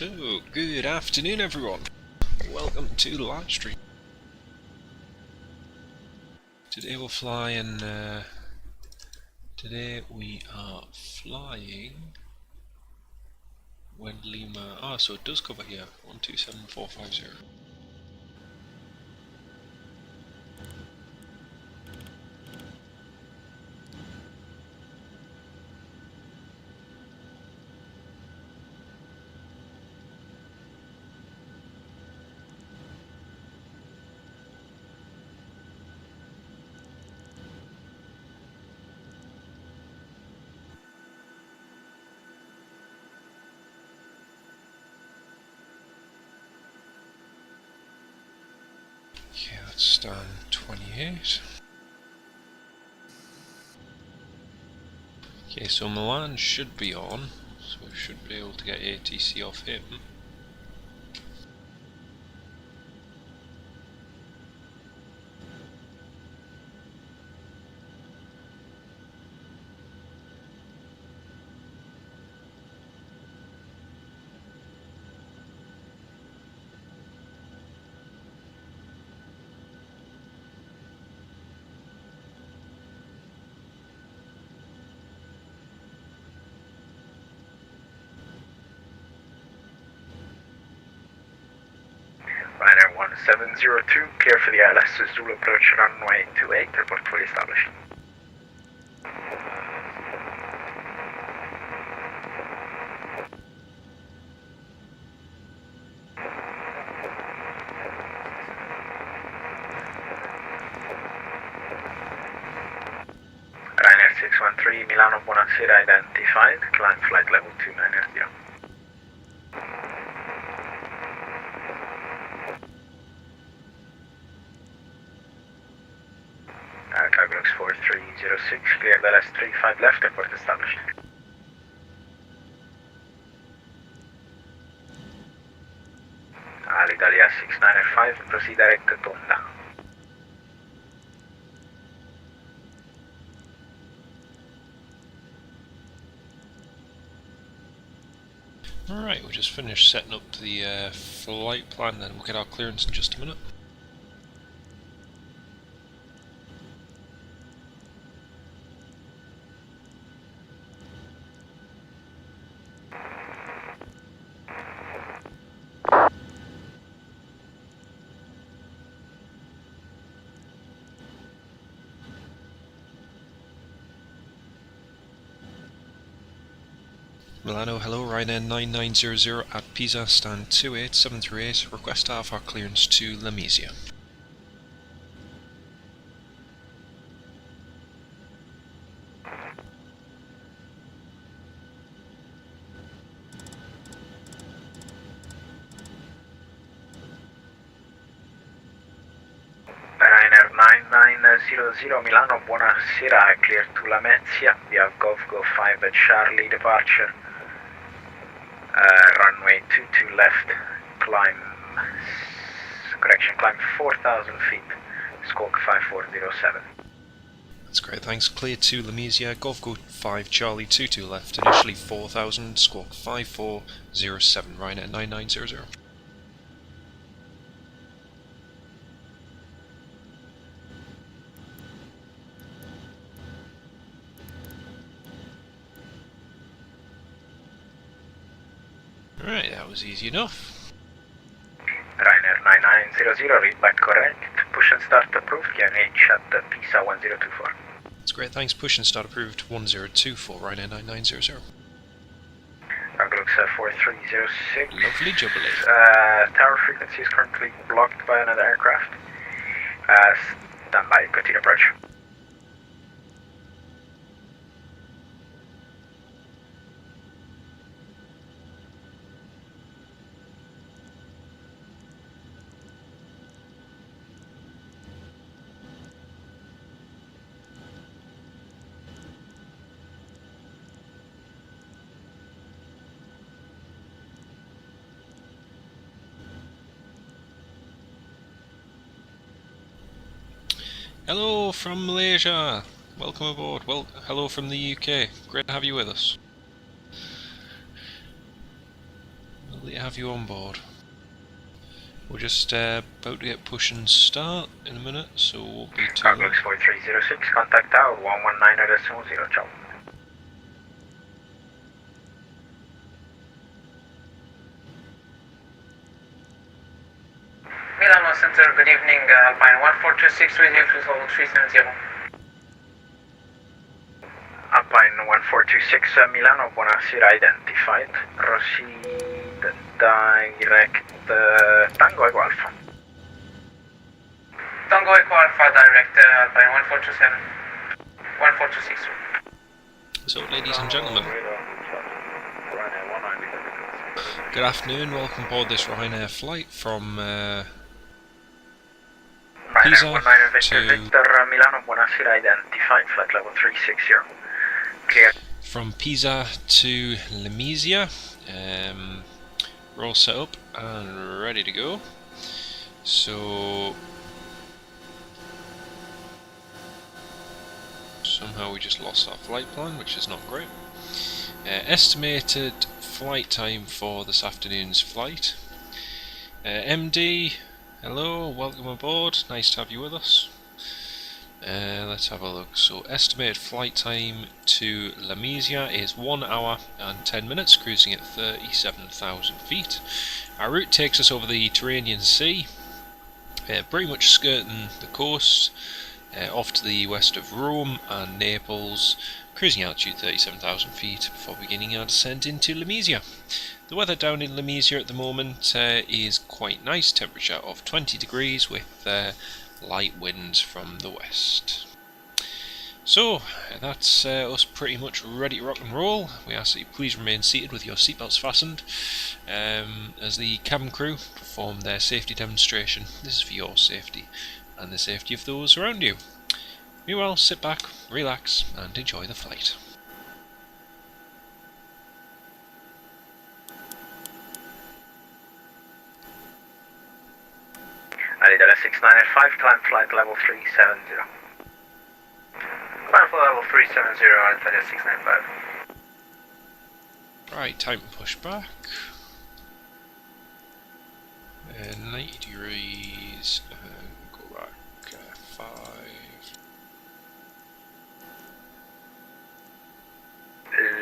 So, good afternoon everyone. Welcome to the live stream. Today we're flying, today we are flying when Lima, so it does cover here, 127450. Okay, let's stand 28. Okay, so Milan should be on, so we should be able to get ATC off him. Ryanair 1702, clear for the ILS Zulu approach runway 28, report fully established. Ryanair 613, Milano Buonasera identified, climb flight level 290. Cargolux 4306, cleared LS35 left, report established. Alitalia 6905, proceed direct to Tonda. Alright, we just finished setting up the flight plan, then we'll get our clearance in just a minute. Milano, hello, Ryanair 9900 at Pisa, stand 28738, request to have our clearance to Lamezia. Ryanair 9900 Milano, buonasera, clear to Lamezia, we have Golf 5 at Charlie departure. Runway 22 left, climb 4,000 feet, squawk 5407. That's great, thanks. Clear to Lamezia, Golf 5 Charlie 22 left, initially 4,000, squawk 5407, Ryanair 9900. Alright, that was easy enough. Ryanair 9900, read back correct, push and start approved, QNH at Pisa 1024. That's great, thanks. Push and start approved 1024, Ryanair 9900. Cargolux 4306. Lovely jubilee. Tower frequency is currently blocked by another aircraft. Stand by, continue approach. Hello from Malaysia. Welcome aboard. Well, hello from the UK. Great to have you with us. Lovely to have you on board. We're just about to get push and start in a minute, so won't be too long. Cargo 4306, contact tower 119.0, ciao. Milano Center, good evening, Alpine 1426 with you, please hold 370. Alpine 1426 Milano, buonasera, identified. Proceed direct Tango Echo Alpha. Tango Echo Alpha, direct Alpine 1427. 1426. So, ladies and gentlemen, good afternoon, welcome aboard this Ryanair flight from Pisa to Milano, buonasera, identified, flight level 360. Clear. From Pisa to Lamezia. We're all set up and ready to go. So somehow we just lost our flight plan, which is not great. Estimated flight time for this afternoon's flight. MD, hello, welcome aboard, nice to have you with us. Let's have a look. So estimated flight time to Lamezia is 1 hour and 10 minutes, cruising at 37,000 feet. Our route takes us over the Tyrrhenian Sea, pretty much skirting the coast, off to the west of Rome and Naples, cruising altitude 37,000 feet before beginning our descent into Lamezia. The weather down in Lamezia at the moment is quite nice, temperature of 20 degrees with light winds from the west. So that's us pretty much ready to rock and roll. We ask that you please remain seated with your seatbelts fastened as the cabin crew perform their safety demonstration. This is for your safety and the safety of those around you. Meanwhile, sit back, relax and enjoy the flight. Alidala 6985, climb flight level 370. Climb flight level 370, Alpine 695. Right, time to push back. 90 degrees, go back 5.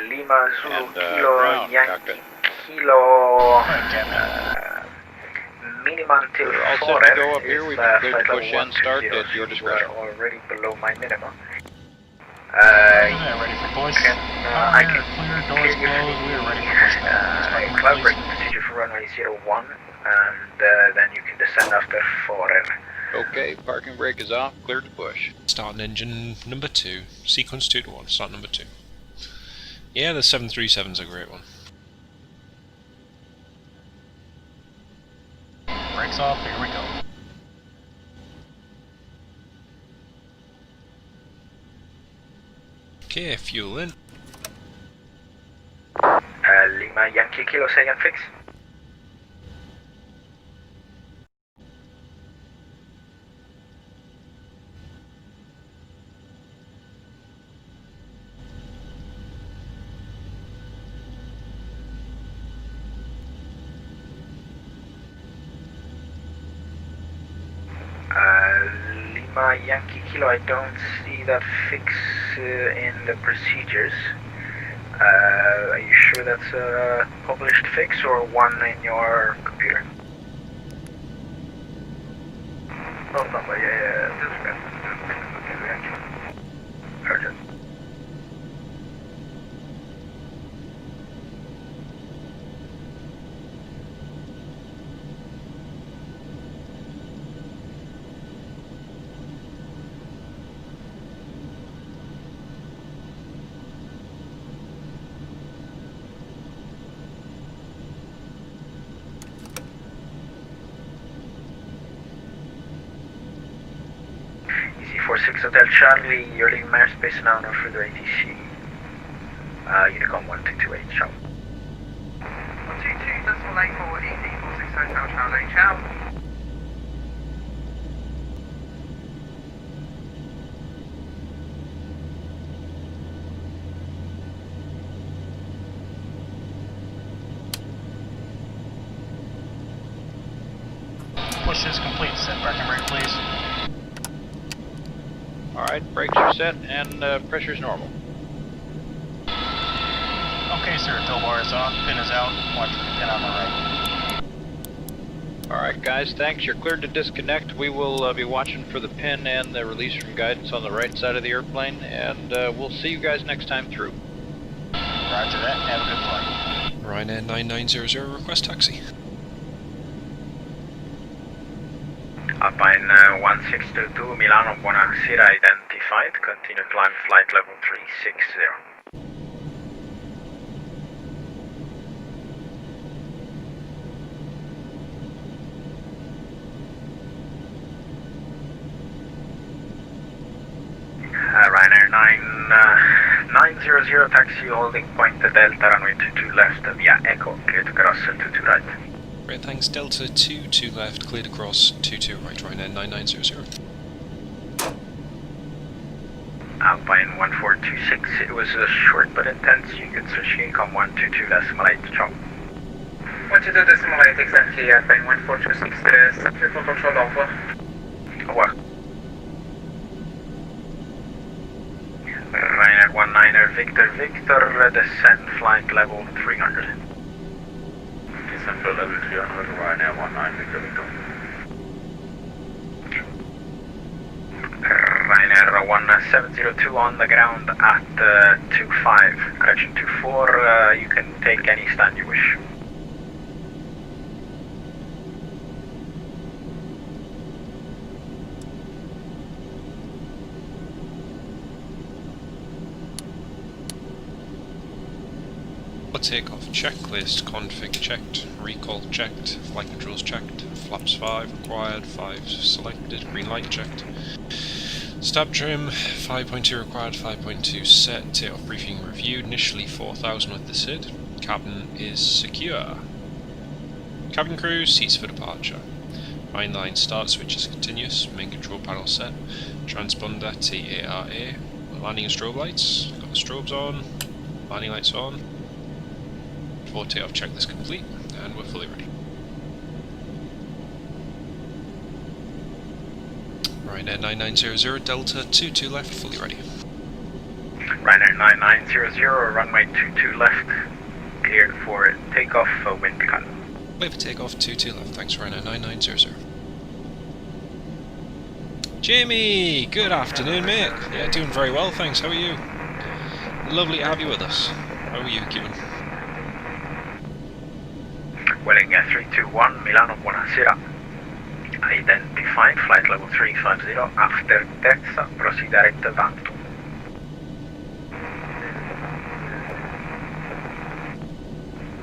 Lima Zulu And, Kilo ground, Yankee cockpit. Kilo minimum until We're all set 4 to go up here. We've been cleared to flight push level and start 120. at your discretion. You are already below my minimum. Ready for push. I can Clear, doors closed, we are ready for push now. cloud break procedure for runway 01, and then you can descend after 4R. Okay, parking brake is off, cleared to push. Starting engine number 2, sequence 2 to 1, start number 2. Yeah, the 737's a great one. Brakes off, here we go. Okay, fuel in. Lima Yankee Kilo 6 and fix. Lima Yankee Kilo, I don't see that fix in the procedures. Are you sure that's a published fix or one in your computer? Oh, no, yeah, Urgent. Easy 46 Hotel Charlie, you're leaving airspace now, no further ATC. Unicom 1228, ciao. 122.84, easy 46 Hotel Charlie, ciao. push is complete. Set parking brake, please. Alright, brakes are set and pressure's normal. Okay, sir. Tow bar is off. Pin is out. Watch for the pin on the right. Alright guys, thanks. You're cleared to disconnect. We will be watching for the pin and the release from guidance on the right side of the airplane, and we'll see you guys next time through. Roger that. Have a good flight. Ryanair 9900, request taxi. Alpine 1622, Milano, buonasera, identified. Continue climb flight level 360. Ryanair 900, taxi holding point Delta, runway 22 left, via Echo, clear to cross 22 right. Great, thanks. Delta 22 left, cleared across 22 right, Ryanair 9900. Alpine 1426, it was short but intense. You could switch income 122.8, chop. 122.8 exactly, Alpine 1426, subject for control over. Over. Ryanair 19er, Victor, descend flight level 300. Descend flight level 300, Ryanair 19 Victor. Ryanair 1702 on the ground at 25, correction 24, you can take any stand you wish. Takeoff checklist, config checked, recall checked, flight controls checked, flaps 5 required, 5 selected, green light checked. Stab trim, 5.2 required, 5.2 set, takeoff briefing reviewed, initially 4000 with the SID. Cabin is secure. Cabin crew, seats for departure. Main line start switch is continuous, main control panel set, transponder TARA, landing and strobe lights, got the strobes on, landing lights on. Before takeoff checklist complete, and we're fully ready. Ryanair 9900, Delta 22 left, fully ready. Ryanair 9900, runway 22 left, cleared for takeoff, wind beacon. Wait for takeoff, 22 left, thanks Ryanair 9900. Jamie, good afternoon mate. Yeah, doing very well, thanks, how are you? Lovely to have you with us. How are you keeping? Welling 321, Milano, buonasera. Identified, flight level 350, after Terza, proceed direct to Vanto.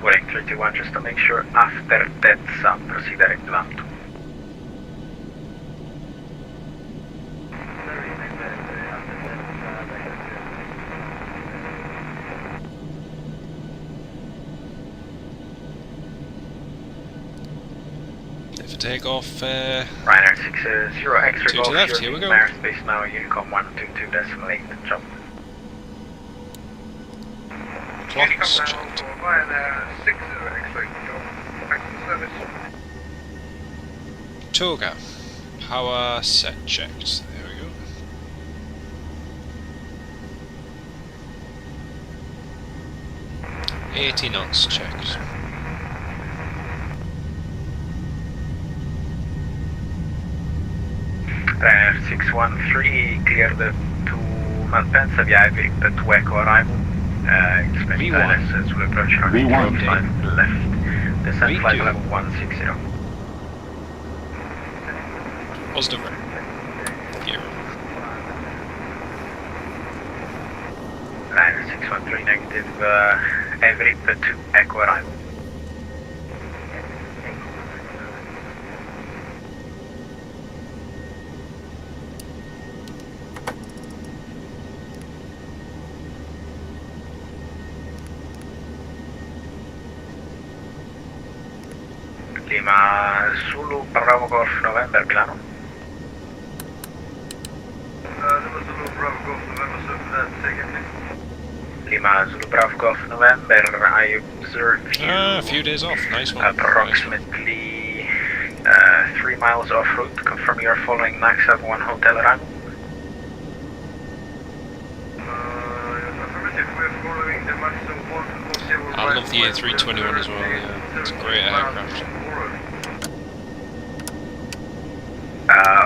Welling 321, just to make sure, after Terza, proceed direct to Vanto. Takeoff, Ryanair 60 extra two to left, here we go. Airspace now, Unicom 122.8, jump. clocks checked. Ryanair 60 extra, back to service. Toga, power set checked, there we go. 80 knots checked. Ryanair 613, cleared to Malpensa via VRyr to Echo arrival. Expect V1. ILS will approach V1. flight left. Descend flight V2. level 160. Positive. Here. Ryanair 613 negative, VRyr to Echo arrival. Lima Zulu Bravo Golf November Milano. Zulu Bravo Golf November, so for that second. Lima Zulu Bravo Golf November, I observe you A few days off, nice one. approximately 3 3 miles off route. Confirm you are following Max 71 Hotel arrival. I love the A321 as well, yeah. It's a great aircraft.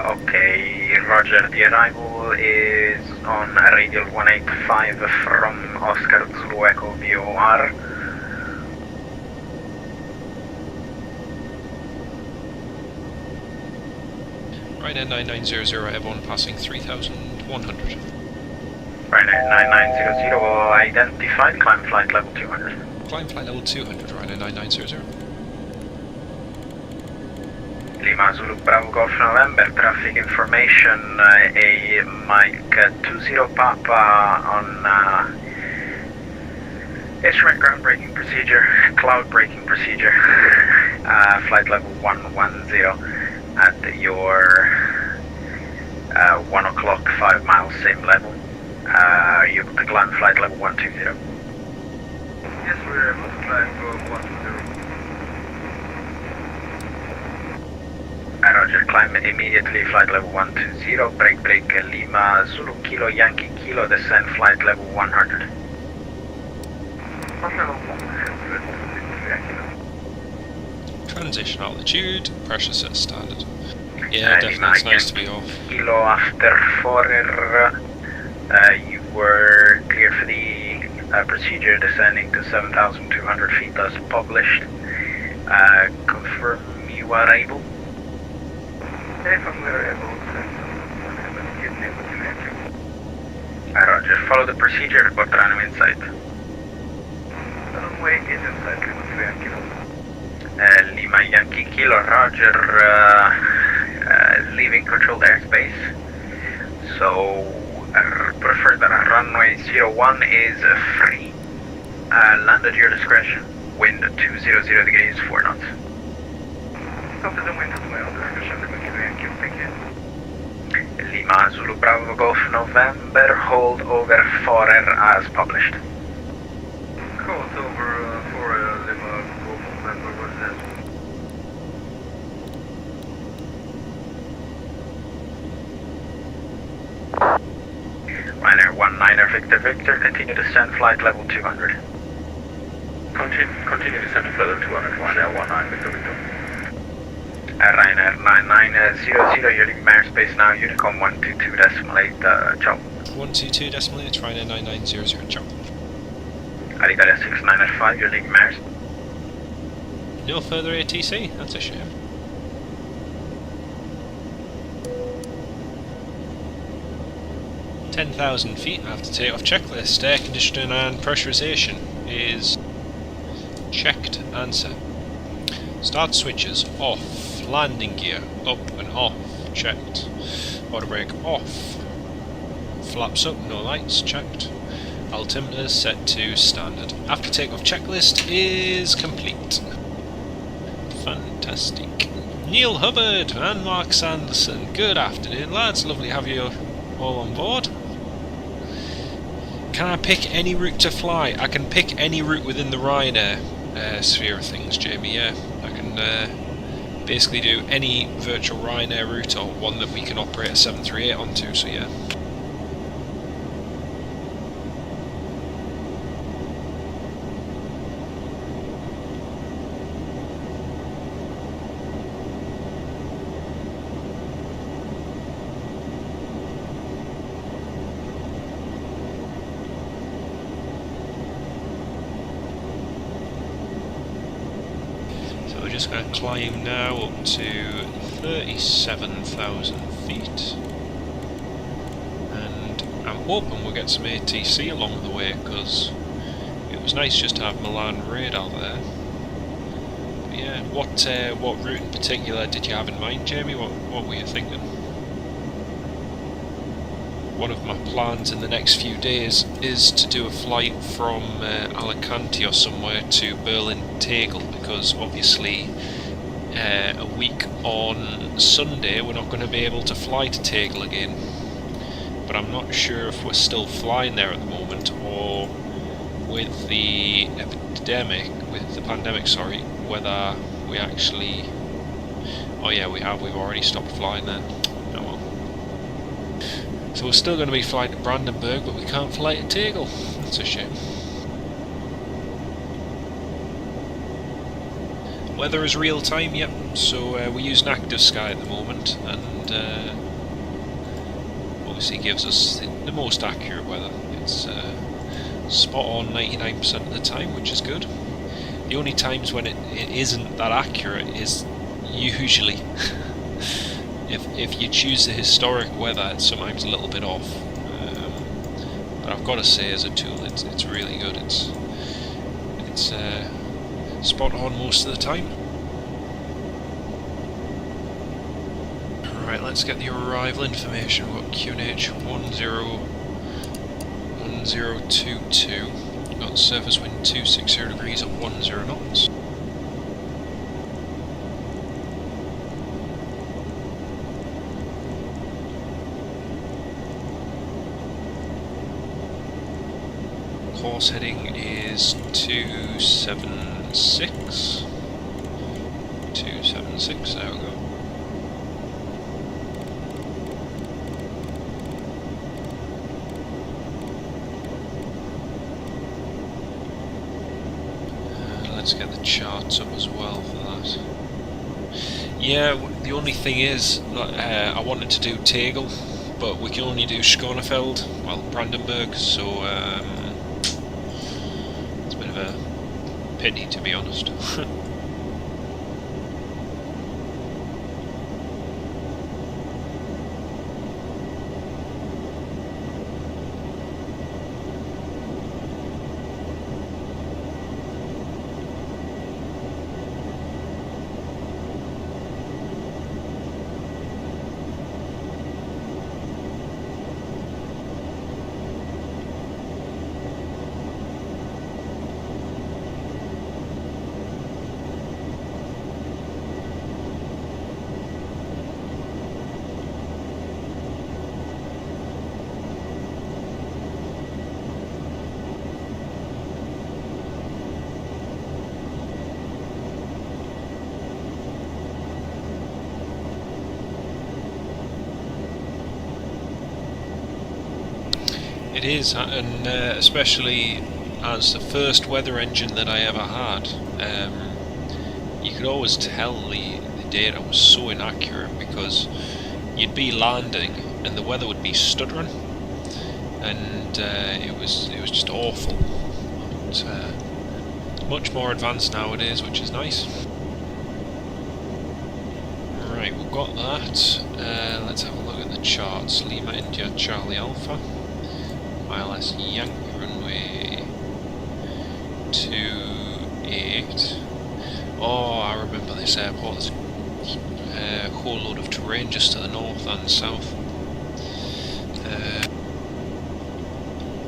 Okay, roger. The arrival is on radial 185 from Oscar Zulu Echo VOR. Ryanair 9900 airborne passing 3100. Ryanair 9900 identified, climb flight level 200. Climb flight level 200, Ryanair 9900. Lima Zulu Bravo Golf November, traffic information, a Mike 20 Papa on instrument ground braking procedure, cloud braking procedure, flight level 110 at your 1 o'clock, 5 miles, same level. Are you able to climb flight level 120? Yes, we're able to climb 120. Roger, climb immediately, flight level 120, break, Lima, Zulu Kilo, Yankee Kilo, descend flight level 100. Transition altitude, pressure set standard. Yeah, definitely, it's nice to be off. Kilo after 4, you were clear for the procedure, descending to 7,200 feet as published. Confirm you are able? Roger, follow the procedure, report runway in sight. Runway is in sight, Lima Yankee Kilo, roger, leaving controlled airspace. So, prefer that runway 01 is free, land at your discretion, wind 200 degrees, 4 knots. Copy the wind at my own discretion, thank you. Lima Zulu Bravo Golf November, hold over 4R as published. Hold over 4R Lima Golf November, what is that? Ryanair 19er Victor, continue to descend flight level 200. Continue descend flight level 200, Ryanair 19 Victor. Ryanair 9900, you're leaving airspace now, Unicom 122.8, ciao. 122.8, Ryanair 9900, ciao. Alitalia 6905, you're leaving airspace. No further ATC, that's a shame. "10,000 feet after takeoff checklist. Air conditioning and pressurization is checked and set. Start switches off. Landing gear up and off. Checked. Auto brake off. Flaps up, no lights. Checked. Altimeters set to standard. After takeoff checklist is complete. Fantastic. Neil Hubbard and Mark Sanderson. Good afternoon, lads. Lovely to have you all on board. Can I pick any route to fly? I can pick any route within the Ryanair sphere of things, Jamie, yeah. I can basically do any virtual Ryanair route or one that we can operate a 738 onto, so yeah. Just going to climb now up to 37,000 feet, and I'm hoping we'll get some ATC along the way, because it was nice just to have Milan radar there. But yeah, what route in particular did you have in mind, Jamie? What were you thinking? One of my plans in the next few days is to do a flight from Alicante or somewhere to Berlin-Tegel, because obviously a week on Sunday we're not going to be able to fly to Tegel again. But I'm not sure if we're still flying there at the moment, or with the pandemic, whether we actually Oh yeah, we have. We've already stopped flying then. Oh well. So we're still going to be flying to Brandenburg, but we can't fly to Tegel. That's a shame. Weather is real time, yep. So we're using active sky at the moment, and obviously gives us the most accurate weather. It's spot on 99% of the time, which is good. The only times when it isn't that accurate is usually if you choose the historic weather, it's sometimes a little bit off. But I've got to say, as a tool, it's really good. It's spot on most of the time. Right, let's get the arrival information. We've got QNH 1022. We've got surface wind 260 degrees at 10 knots. Course heading is 276. 276, there we go. Let's get the charts up as well for that. Yeah, the only thing is, I wanted to do Tegel, but we can only do Schonefeld, well, Brandenburg, so it's a bit of a pity, to be honest. It is, and especially as the first weather engine that I ever had, you could always tell the data was so inaccurate, because you'd be landing and the weather would be stuttering, and it was just awful. But, much more advanced nowadays, which is nice. Right, we've got that. Let's have a look at the charts. Lima India Charlie Alpha. ILS Yankee runway 28. Oh, I remember this airport. There's a whole load of terrain just to the north and south.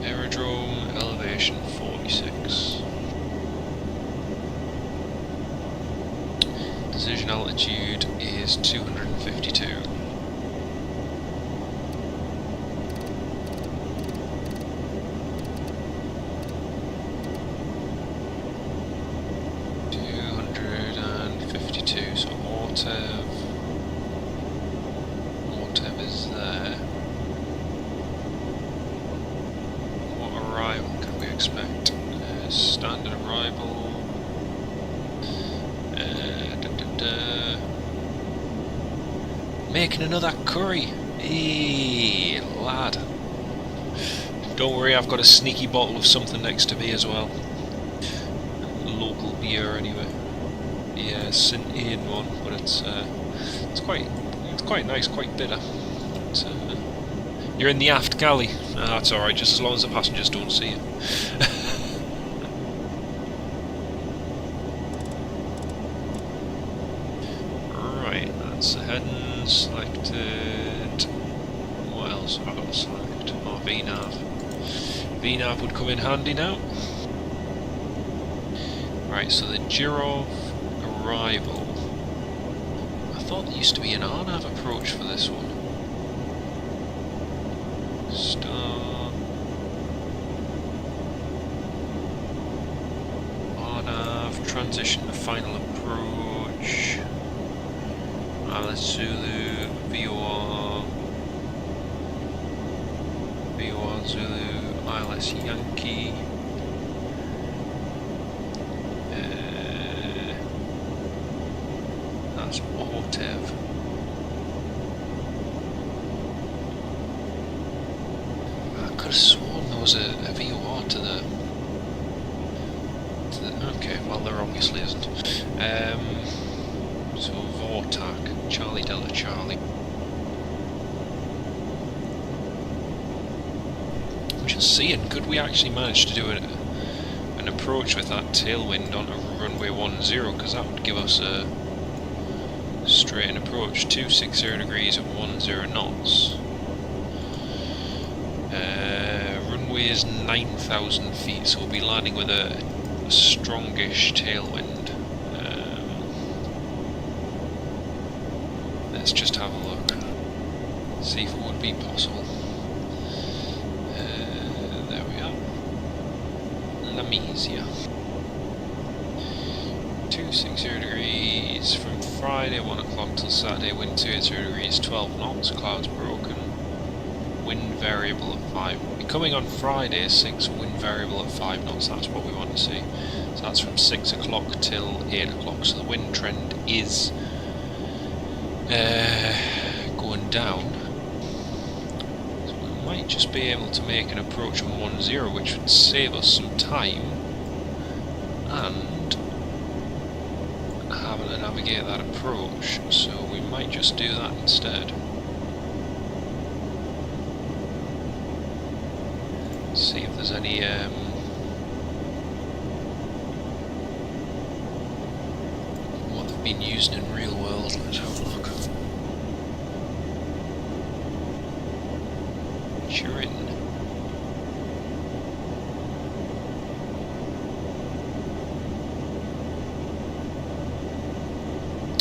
Aerodrome elevation 46. Decision altitude is 252. So Ortev is there. What arrival can we expect? Standard arrival. Making another curry. Hey, lad. Don't worry, I've got a sneaky bottle of something next to me as well. Local beer, anyway. Yeah, St. Ian one, but it's quite nice, quite bitter. But, you're in the aft galley. That's alright, just as long as the passengers don't see you. Right, that's the heading selected. What else have I got to select? Oh, VNav. VNav would come in handy now. Right, so the Girov arrival. I thought there used to be an RNAV approach for this one. Start. RNAV, transition to final approach. Alice Zulu, VOR Zulu, ILS Yankee. That's Ortev. I could have sworn there was a VOR to the. Okay, well there obviously isn't. So Vortak, Charlie Delta Charlie. I'm just seeing, could we actually manage to do an approach with that tailwind onto runway 10, because that would give us a straight approach, 260 degrees at 10 knots. Runway is 9,000 feet, so we'll be landing with a strongish tailwind. Let's just have a look, see if it would be possible. There we are. Lamezia. 260 degrees from Friday 1 o'clock till Saturday, wind 280 degrees, 12 knots, clouds broken, wind variable at 5. We're coming on Friday 6, wind variable at 5 knots, that's what we want to see. So that's from 6 o'clock till 8 o'clock, so the wind trend is going down. So we might just be able to make an approach on 10, which would save us some time and having to navigate that approach, so we might just do that instead. See if there's any what they've been using in real world. Let's have a look. Turin.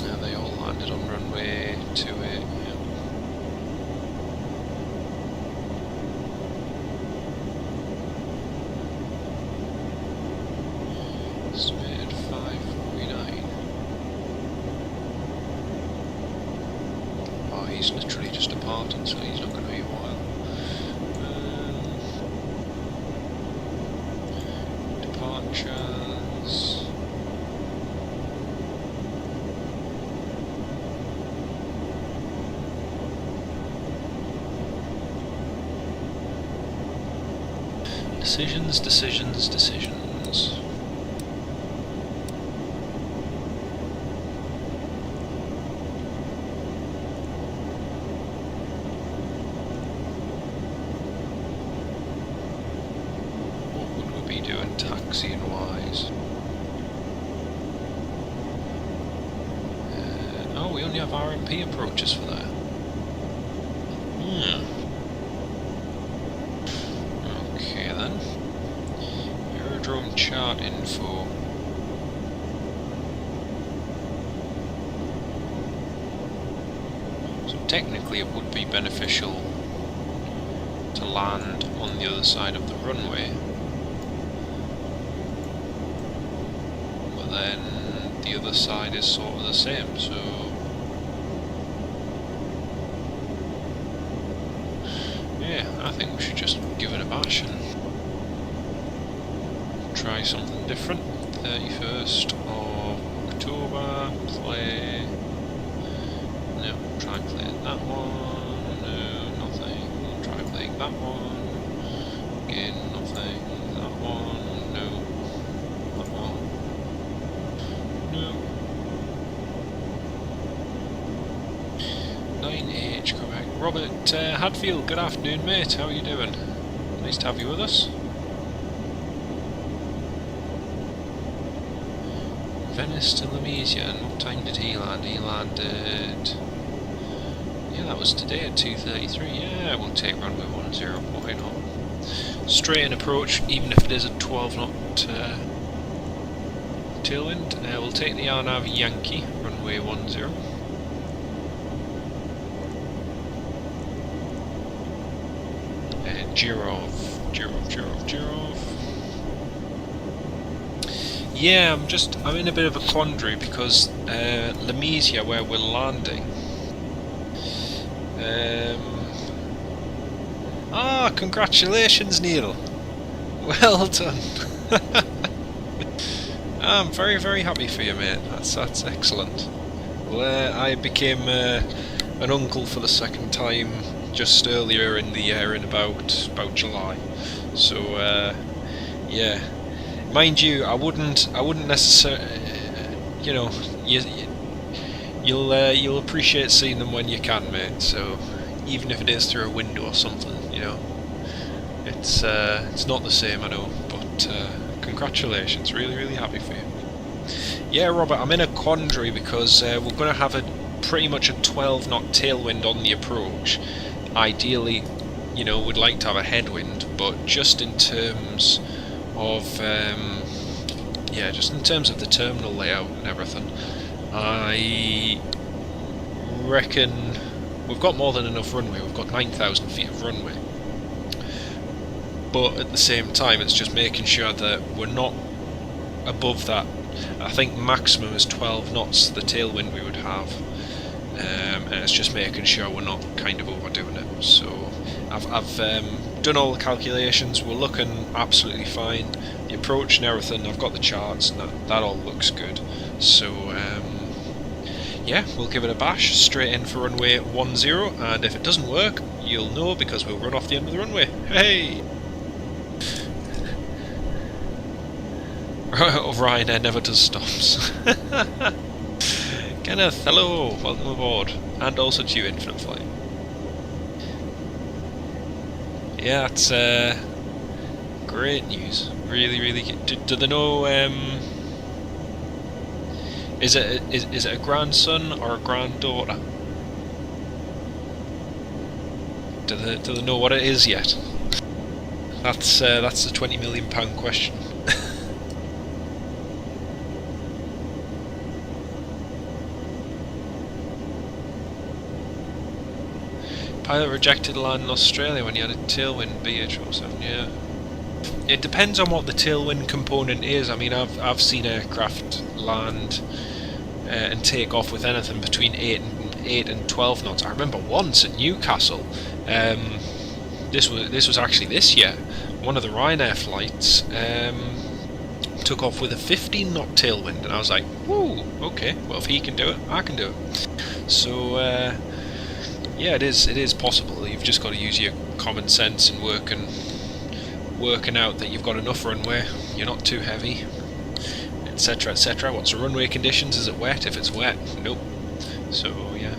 Now they all landed on runway 28. Yeah. Estimated 549. Oh, he's literally just departing, so he's not going to be a while. Departures. Decisions. Doing taxiing wise. Oh, we only have RMP approaches for that. Okay then. Aerodrome chart info. So technically it would be beneficial to land on the other side of the runway. Then the other side is sort of the same, so yeah, I think we should just give it a bash and try something different. 31st of October, play. No, try playing that one. No, nothing. Try playing that one. Again, nothing. That one. No. That one. No. 9H, correct. Robert Hadfield, good afternoon, mate. How are you doing? Nice to have you with us. Venice to Lamezia, and what time did he land? He landed... yeah, that was today at 2:33. Yeah, we'll take runway 10, why not? Straight in approach, even if it is a 12 knot tailwind. We'll take the RNAV Yankee, runway 10. Girov. Yeah, I'm in a bit of a quandary because Lamezia, where we're landing, Congratulations, Neil. Well done. I'm very, very happy for you, mate. That's excellent. Well, I became an uncle for the second time just earlier in the year, in about July. So yeah, mind you, I wouldn't necessarily, you know, you'll appreciate seeing them when you can, mate. So even if it is through a window or something, you know, it's not the same, I know, but congratulations, really, really happy for you. Yeah, Robert, I'm in a quandary because we're going to have pretty much a 12 knot tailwind on the approach. Ideally, you know, we'd like to have a headwind, but just in terms of just in terms of the terminal layout and everything, I reckon we've got more than enough runway. We've got 9,000 feet of runway, but at the same time it's just making sure that we're not above that. I think maximum is 12 knots the tailwind we would have, and it's just making sure we're not kind of overdoing it. So I've done all the calculations, we're looking absolutely fine. The approach and everything, I've got the charts, and that all looks good. So yeah, we'll give it a bash, straight in for runway 10, and if it doesn't work, you'll know because we'll run off the end of the runway. Hey! Ryanair never does stops. Kenneth, hello, welcome aboard, and also to you, Infinite Flight. Yeah, that's great news. Really, really good. Do they know? Is it a grandson or a granddaughter? Do they know what it is yet? That's the £20 million question. Pilot rejected land in Australia when he had a tailwind BH07. Yeah, it depends on what the tailwind component is. I mean, I've seen aircraft land and take off with anything between 8 and 12 knots. I remember once at Newcastle. This was actually this year. One of the Ryanair flights took off with a 15 knot tailwind, and I was like, "Whoa, okay. Well, if he can do it, I can do it." So. Yeah, it is possible. You've just got to use your common sense and working out that you've got enough runway, you're not too heavy, etc, etc. What's the runway conditions? Is it wet? If it's wet, nope. So yeah,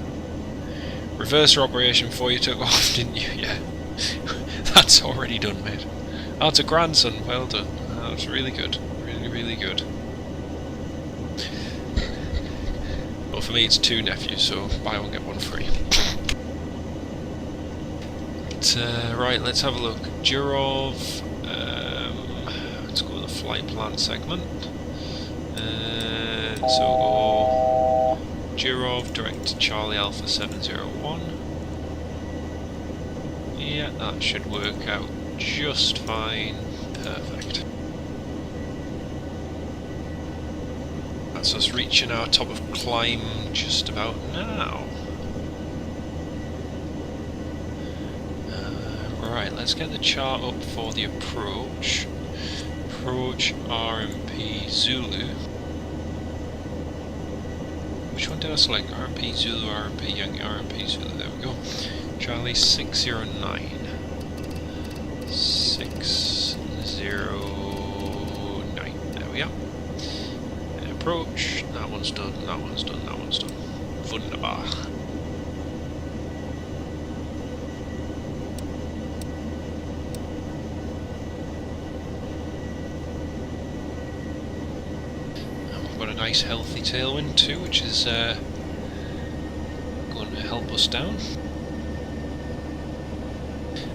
reverser operation before you took off, didn't you? Yeah, that's already done, mate. Oh, it's a grandson. Well done. Oh, that's really good. Really, really good. Well, for me it's 2 nephews, so buy one get one free. Right, let's have a look. Durov, let's go to the flight plan segment. So go Durov, direct to Charlie Alpha 701. Yeah, that should work out just fine. Perfect. That's us reaching our top of climb just about now. Right, let's get the chart up for the approach. Approach RMP Zulu. Which one did I select? RMP Zulu, RMP Yankee, RMP Zulu. There we go. Charlie 609. 609. There we are. And approach. That one's done, that one's done, that one's done. Wunderbar. Got a nice healthy tailwind too, which is going to help us down.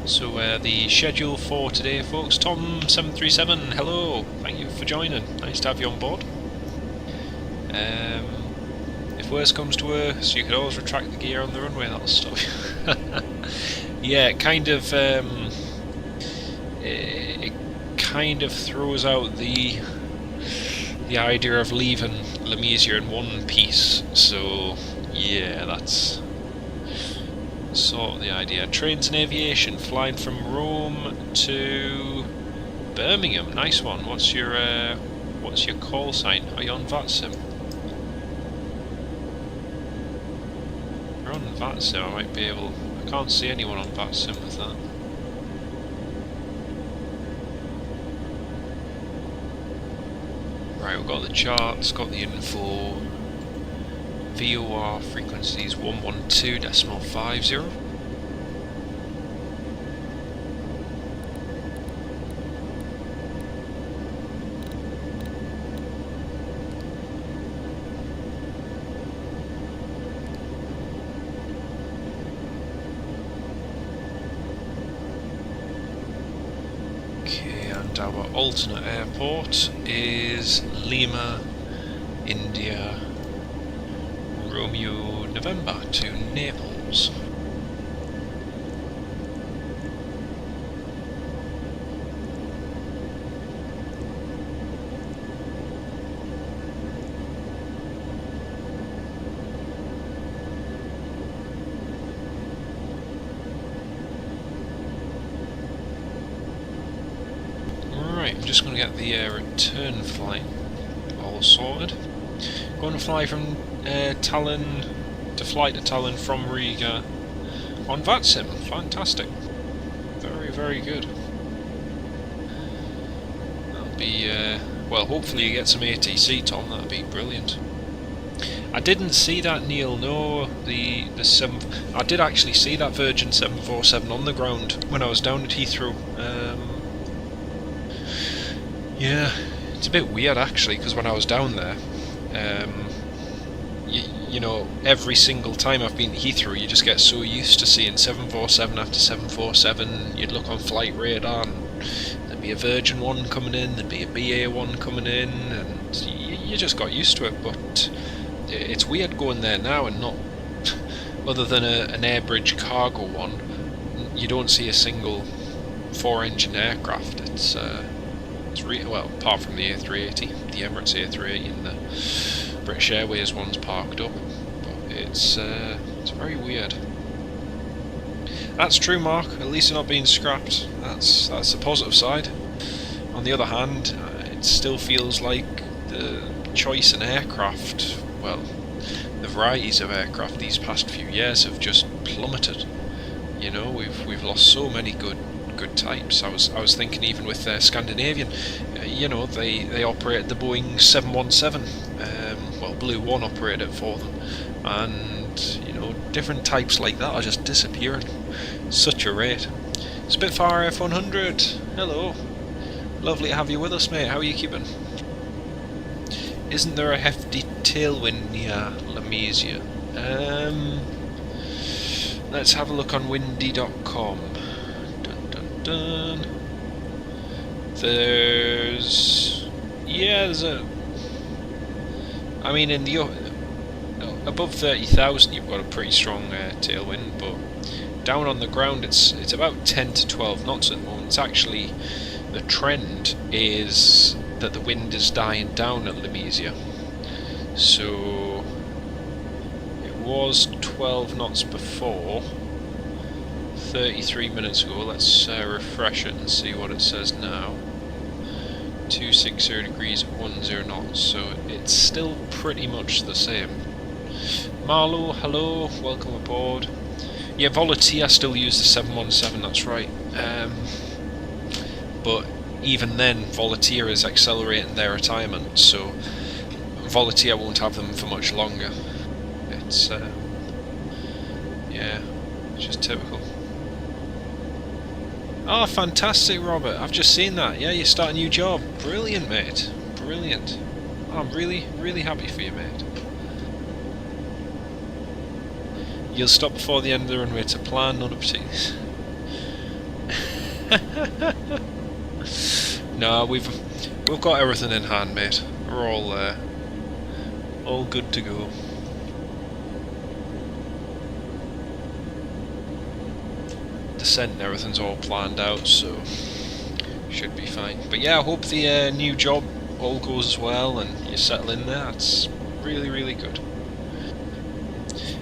So the schedule for today, folks. Tom737, hello, thank you for joining. Nice to have you on board. If worse comes to worse, you could always retract the gear on the runway. That'll stop you. Yeah, it kind of throws out the idea of leaving Lamezia in one piece, so yeah, that's sort of the idea. Trains and aviation, flying from Rome to Birmingham. Nice one. What's your call sign? Are you on Vatsim? If you're on Vatsim, I might be able. I can't see anyone on Vatsim with that. Right, we've got the charts, got the info. VOR frequencies 112.50. Okay, and our alternate airport is Lima, India, Romeo, November to Naples. Right, I'm just going to get the return flight all sorted. Going to fly from Tallinn to Tallinn from Riga on Vatsim. Fantastic. Very, very good. That'll be, well, hopefully you get some ATC, Tom. That'd be brilliant. I didn't see that, Neil. No, I did actually see that Virgin 747 on the ground when I was down at Heathrow. Yeah, it's a bit weird actually, because when I was down there, you know, every single time I've been to Heathrow, you just get so used to seeing 747 after 747. You'd look on flight radar and there'd be a Virgin one coming in, there'd be a BA one coming in, and you just got used to it. But it's weird going there now and not, other than an Airbridge cargo one, you don't see a single 4-engine aircraft. It's well, apart from the A380, the Emirates A380 and the British Airways one's parked up, but it's very weird. That's true, Marc. At least they're not being scrapped. That's the positive side. On the other hand, it still feels like the choice in aircraft, well, the varieties of aircraft these past few years have just plummeted. You know, we've lost so many good types. I was thinking even with Scandinavian, you know, they operated the Boeing 717. Well, Blue One operated it for them, and you know, different types like that are just disappearing. Such a rate. Spitfire F100. Hello. Lovely to have you with us, mate. How are you keeping? Isn't there a hefty tailwind near Lamezia? Let's have a look on windy.com. There's a. I mean, in the above 30,000, you've got a pretty strong tailwind, but down on the ground, it's about 10 to 12 knots at the moment. It's actually, the trend is that the wind is dying down at Lamezia. So it was 12 knots before. 33 minutes ago. Let's refresh it and see what it says now. 260 degrees at 10 knots, so it's still pretty much the same. Marlo, hello, welcome aboard. Yeah, Volatia still use the 717, that's right. But even then, Volatia is accelerating their retirement, so Volatia won't have them for much longer. It's yeah, it's just typical. Oh, fantastic, Robert. I've just seen that. Yeah, you start a new job. Brilliant, mate. Brilliant. Oh, I'm really, really happy for you, mate. You'll stop before the end of the runway to plan, not a particular... No, we've got everything in hand, mate. We're all there. All good to go. Descent and everything's all planned out, so should be fine. But yeah, I hope the new job all goes well and you settle in there. It's really, really good.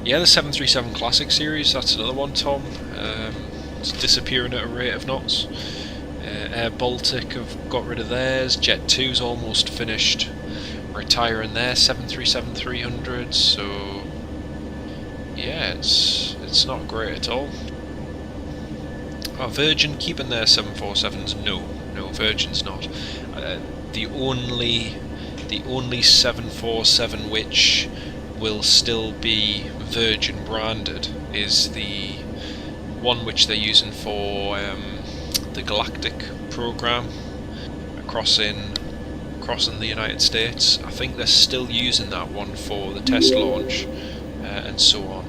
yeah, the 737 Classic series, that's another one, Tom. It's disappearing at a rate of knots. Air Baltic have got rid of theirs. Jet 2's almost finished retiring their 737-300s, so yeah, it's not great at all. Are Virgin keeping their 747s? No, Virgin's not. The only 747 which will still be Virgin branded is the one which they're using for the Galactic program crossing the United States. I think they're still using that one for the test launch and so on.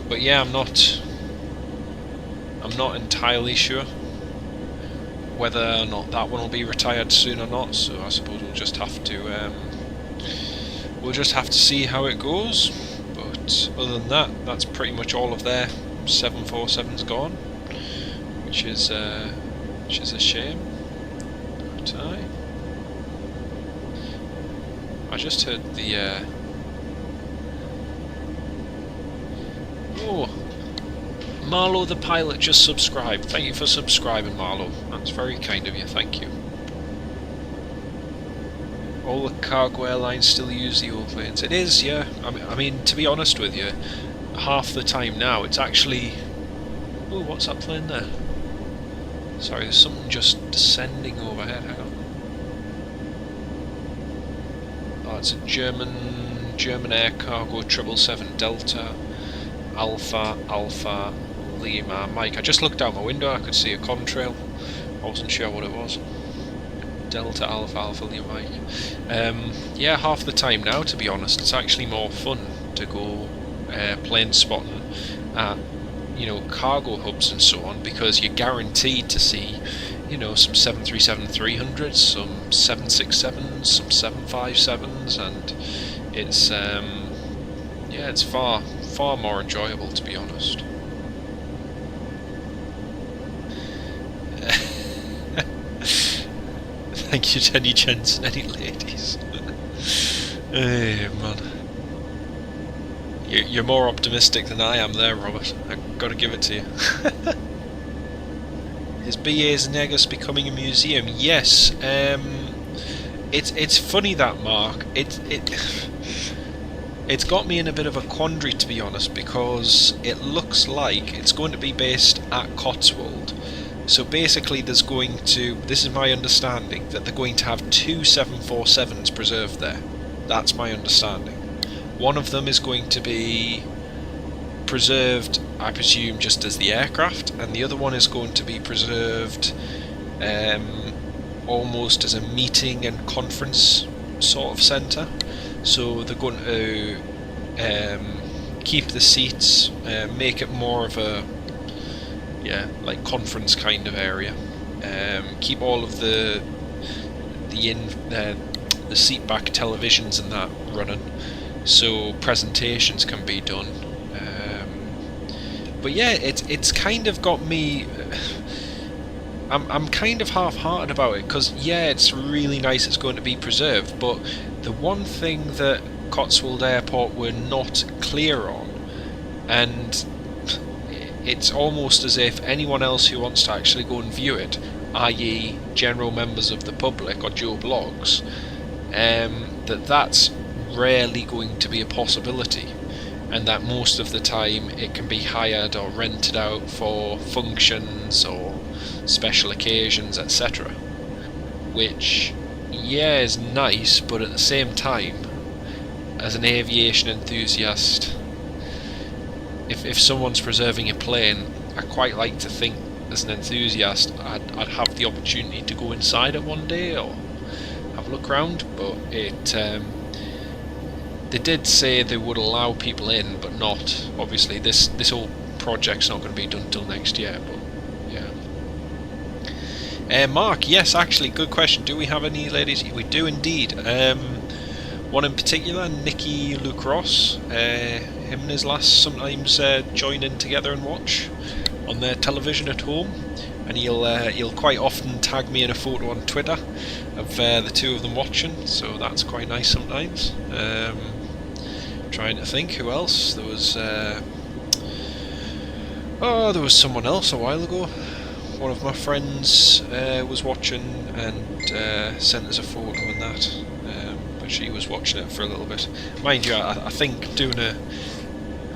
But yeah, I'm not entirely sure whether or not that one will be retired soon or not. So I suppose we'll just have to see how it goes. But other than that, that's pretty much all of their 747s gone, which is a shame. But I just heard the oh, Marlo the pilot just subscribed. Thank you for subscribing, Marlo. That's very kind of you, thank you. All the cargo airlines still use the old planes. It is, yeah. I mean, to be honest with you, half the time now, it's actually... Oh, what's that plane there? Sorry, there's something just descending overhead. Hang on. Oh, it's a German air cargo 777 Delta Alpha Lima Mike. I just looked out my window, I could see a contrail. I wasn't sure what it was. Delta Alpha Lima Mike. Yeah, half the time now, to be honest, it's actually more fun to go plane spotting at, you know, cargo hubs and so on, because you're guaranteed to see, you know, some 737-300s, some 767s, some 757s, and it's yeah, it's far more enjoyable, to be honest. Thank you, Jenny Jensen. Any ladies? Hey, man. You're more optimistic than I am there, Robert. I've got to give it to you. Is BA's Negus becoming a museum? Yes. It's funny that, Mark. It's got me in a bit of a quandary, to be honest, because it looks like it's going to be based at Cotswold. So basically there's going to, this is my understanding, that they're going to have 2 747s preserved there. That's my understanding. One of them is going to be preserved, I presume, just as the aircraft, and the other one is going to be preserved almost as a meeting and conference sort of centre. So they're going to keep the seats, make it more of a, yeah, like conference kind of area. Keep all of the seat back televisions and that running, so presentations can be done. But yeah, it's kind of got me. I'm kind of half-hearted about it, because yeah, it's really nice it's going to be preserved, but the one thing that Cotswold Airport were not clear on, and it's almost as if anyone else who wants to actually go and view it, i.e. general members of the public or Joe Blogs, that's rarely going to be a possibility, and that most of the time it can be hired or rented out for functions or special occasions, etc. Which, yeah, is nice, but at the same time, as an aviation enthusiast, if someone's preserving a plane, I quite like to think, as an enthusiast, I'd have the opportunity to go inside it one day or have a look around. But they did say they would allow people in, but not, obviously, this whole project's not going to be done until next year, but yeah. Mark, yes, actually, good question. Do we have any ladies? We do indeed. One in particular, Nikki Luke Ross. Him and his lass sometimes join in together and watch on their television at home, and he'll quite often tag me in a photo on Twitter of the two of them watching, so that's quite nice sometimes. Trying to think who else. There was there was someone else a while ago. One of my friends was watching and sent us a photo and that. But she was watching it for a little bit. Mind you, I think doing a...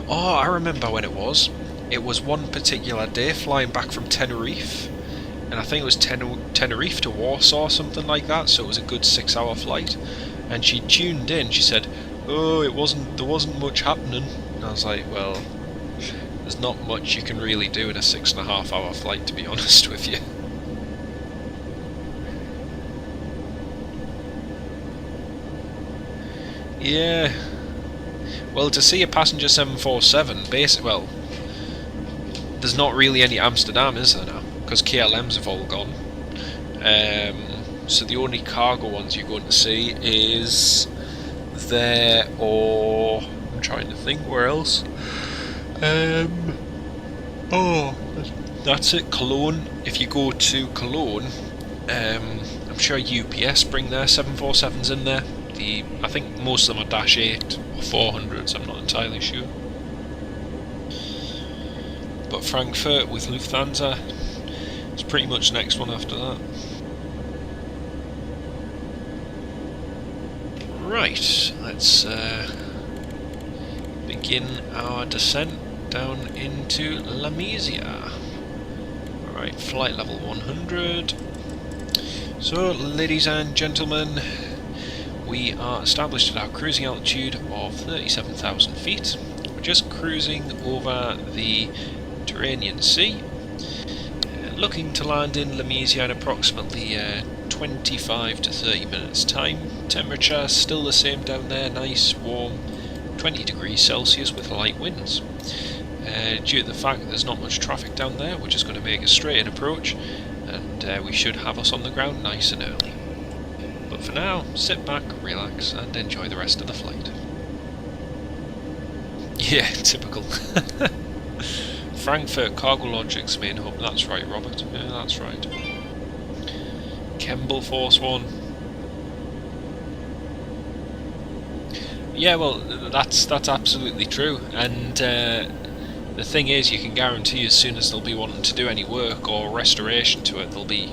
Oh, I remember when it was. It was one particular day flying back from Tenerife. And I think it was Tenerife to Warsaw, something like that. So it was a good 6-hour flight. And she tuned in. She said, "Oh, there wasn't much happening." And I was like, well, there's not much you can really do in a 6.5-hour flight, to be honest with you. Yeah. Well, to see a passenger 747, well, there's not really any Amsterdam, is there now? Because KLMs have all gone. So the only cargo ones you're going to see is there, or I'm trying to think where else. Oh, that's it. Cologne. If you go to Cologne, I'm sure UPS bring their 747s in there. I think most of them are Dash 8 or 400s. I'm not entirely sure. But Frankfurt with Lufthansa is pretty much the next one after that. Right, let's begin our descent down into Lamezia. Alright, flight level 100. So, ladies and gentlemen, we are established at our cruising altitude of 37,000 feet. We're just cruising over the Mediterranean Sea, looking to land in Lamezia in approximately 25 to 30 minutes time. Temperature still the same down there, nice, warm, 20 degrees Celsius with light winds. Due to the fact that there's not much traffic down there, we're just going to make a straight-in approach, and we should have us on the ground nice and early. But for now, sit back, relax, and enjoy the rest of the flight. Yeah, typical. Frankfurt Cargo Logic's main hub, that's right, Robert. Yeah, that's right. Kemble Force 1. Yeah, well, that's absolutely true, and the thing is, you can guarantee as soon as they'll be wanting to do any work or restoration to it, they'll be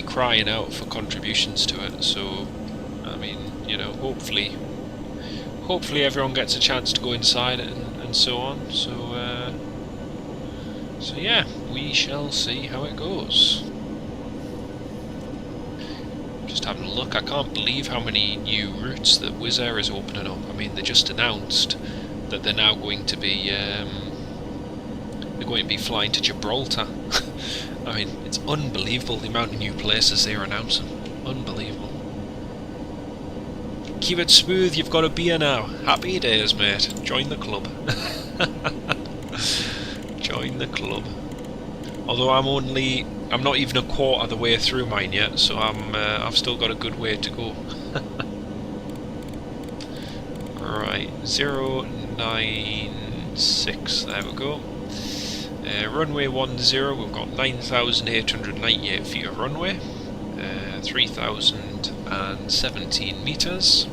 crying out for contributions to it. So, I mean, you know, hopefully everyone gets a chance to go inside it and so on. So yeah, we shall see how it goes. Just having a look, I can't believe how many new routes that Wizz Air is opening up. I mean, they just announced that they're now going to be flying to Gibraltar. I mean, it's unbelievable the amount of new places they're announcing. Unbelievable. Keep it smooth, you've got a beer now. Happy days, mate. Join the club. Join the club. Although I'm not even a quarter of the way through mine yet, so I've still got a good way to go. Right, 096, there we go. Runway 10, we've got 9,898 feet of runway, 3,017 metres,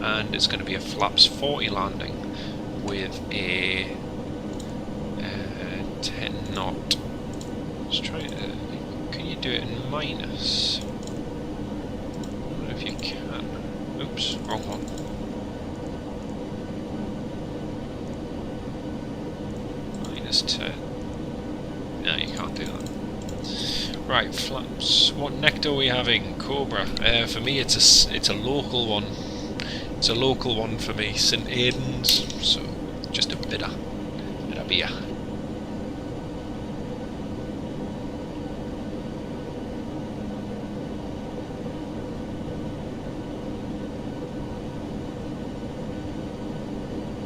and it's going to be a flaps 40 landing with a 10 knot. Let's try to... Can you do it in minus? I don't know if you can. Oops, wrong one. Minus 10. No, you can't do that. Right, flaps. What nectar are we having? Cobra. For me, it's a local one. It's a local one for me. St. Aidan's. So just a bit of beer.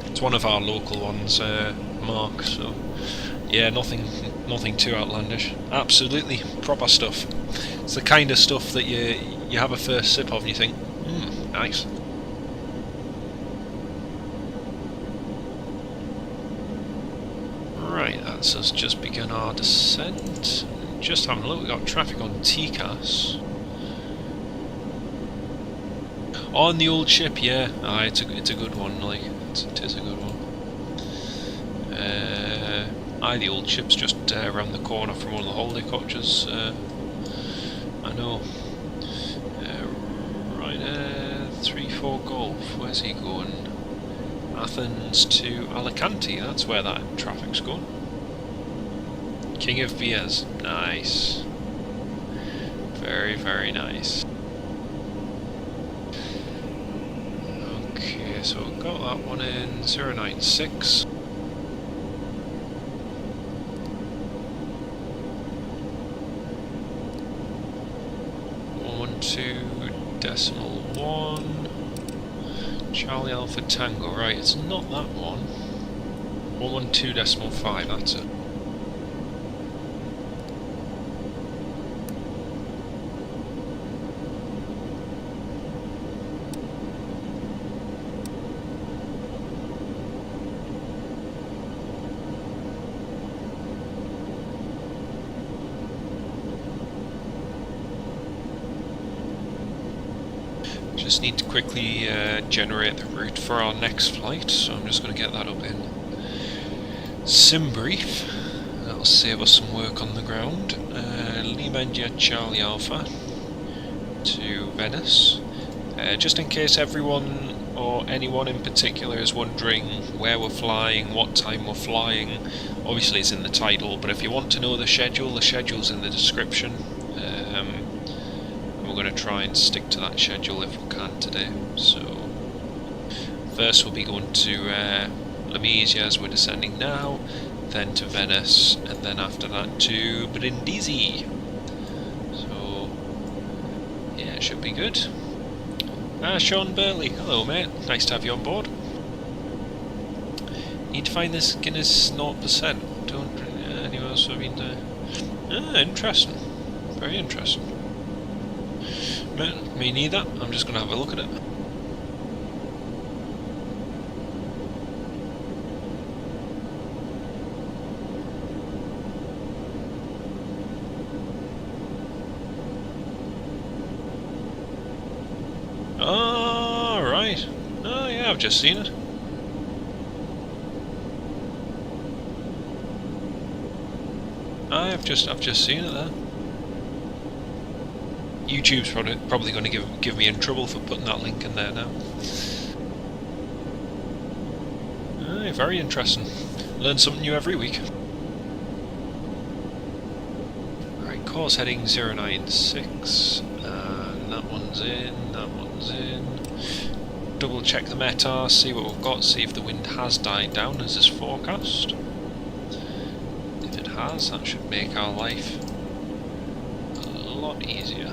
It's one of our local ones, Marc. So yeah, nothing too outlandish. Absolutely proper stuff. It's the kind of stuff that you have a first sip of and you think, nice. Right, that's us just begun our descent. Just having a look, we've got traffic on TCAS. On the old ship, yeah. It's a good one, like, it is a good one. The old ship's just around the corner from all the holiday cottages. I know. Right, 3-4 Golf, where's he going? Athens to Alicante, that's where that traffic's going. King of Beers, nice. Very, very nice. Okay, so we've got that one in 096. 112.1 Charlie Alpha Tango, right, it's not that one. 112.5, that's it. Just need to quickly generate the route for our next flight, so I'm just going to get that up in SimBrief. That'll save us some work on the ground. Lamezia Charlie Alpha to Venice. Just in case everyone or anyone in particular is wondering where we're flying, what time we're flying, obviously it's in the title, but if you want to know the schedule's in the description. We're going to try and stick to that schedule if we can today. So first we'll be going to Lamezia as we're descending now, then to Venice, and then after that to Brindisi. So yeah, it should be good. Sean Burley, hello mate, nice to have you on board. Need to find this Guinness 0%. Don't anywhere else I've been to. Interesting, very interesting. Me neither, I'm just going to have a look at it. Oh, right. Oh yeah, I've just seen it. I've just seen it there. YouTube's probably going to give me in trouble for putting that link in there now. Very interesting. Learn something new every week. Right, course heading 096. And that one's in, that one's in. Double check the METAR, see what we've got, see if the wind has died down as is forecast. If it has, that should make our life a lot easier.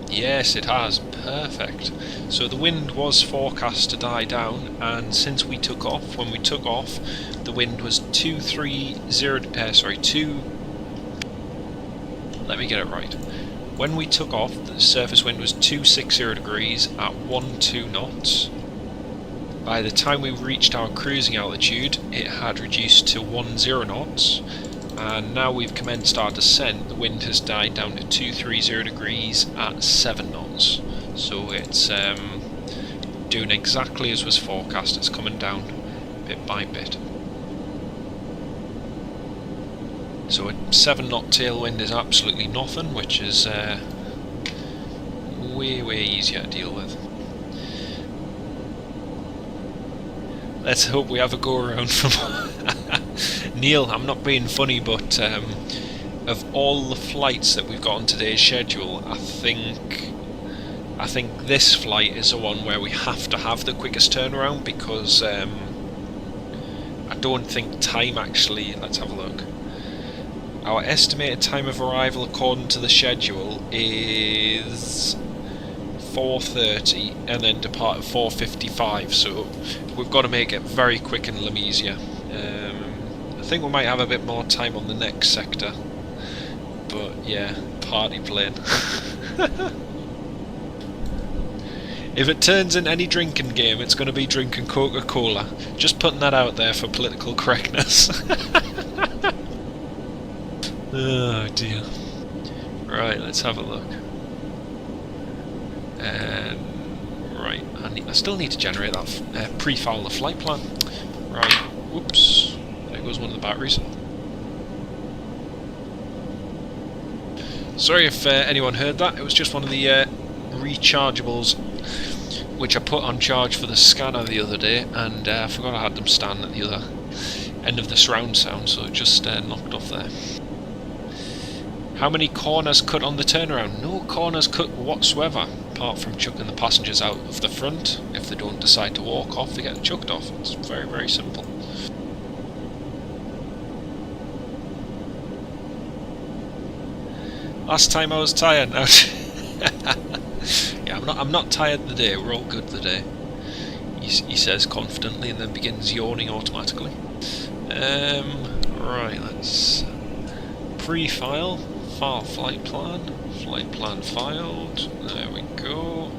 Yes, it has. Perfect. So the wind was forecast to die down, and since we took off, when we took off, the wind was 230. Let me get it right. When we took off, the surface wind was 260 degrees at 12 knots. By the time we reached our cruising altitude, it had reduced to 10 knots. And now we've commenced our descent, the wind has died down to 230 degrees at 7 knots. So it's doing exactly as was forecast, it's coming down bit by bit. So a 7 knot tailwind is absolutely nothing, which is way easier to deal with. Let's hope we have a go around from Neil. I'm not being funny, but of all the flights that we've got on today's schedule, I think this flight is the one where we have to have the quickest turnaround, because I don't think time actually. Let's have a look. Our estimated time of arrival according to the schedule is 4:30 and then depart at 4:55, so we've got to make it very quick in Lamezia. I think we might have a bit more time on the next sector, but yeah, party plane. If it turns into any drinking game, it's going to be drinking Coca-Cola. Just putting that out there for political correctness. Oh dear. Right, let's have a look. And Right, I still need to generate that, pre-file the flight plan. Right, whoops, there goes one of the batteries. Sorry if anyone heard that, it was just one of the rechargeables which I put on charge for the scanner the other day, and I forgot I had them stand at the other end of the surround sound, so it just knocked off there. How many corners cut on the turnaround? No corners cut whatsoever, apart from chucking the passengers out of the front. If they don't decide to walk off, they get chucked off. It's very, very simple. Last time I was tired. Now yeah, I'm not tired today. We're all good today. He says confidently, and then begins yawning automatically. Right, let's pre-file, file flight plan filed. There we go.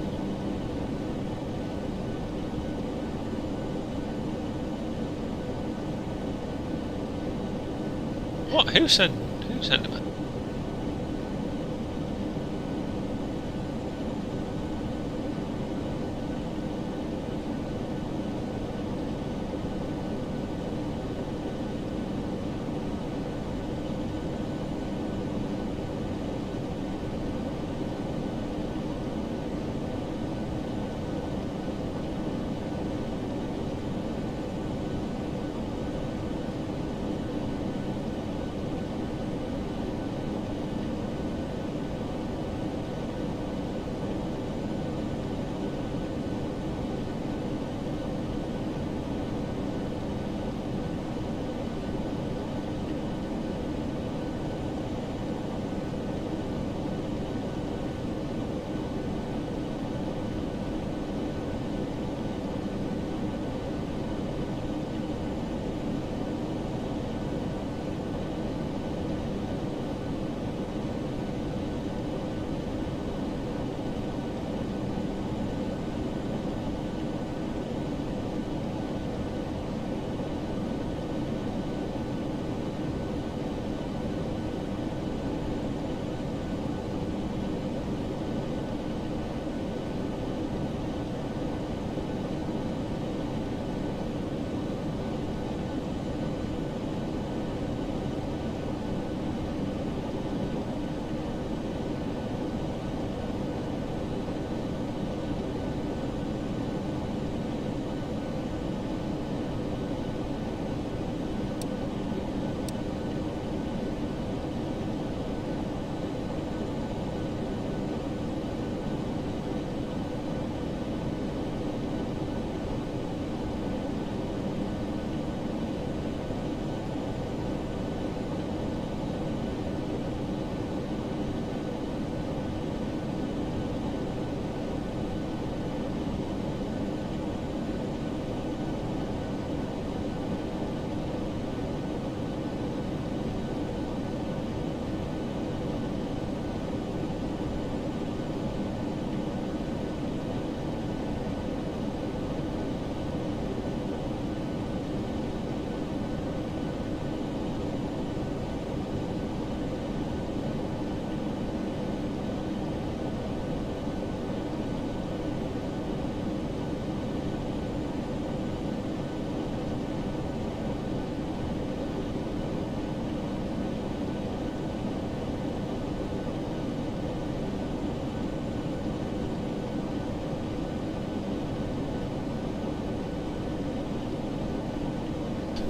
What? Who sent him?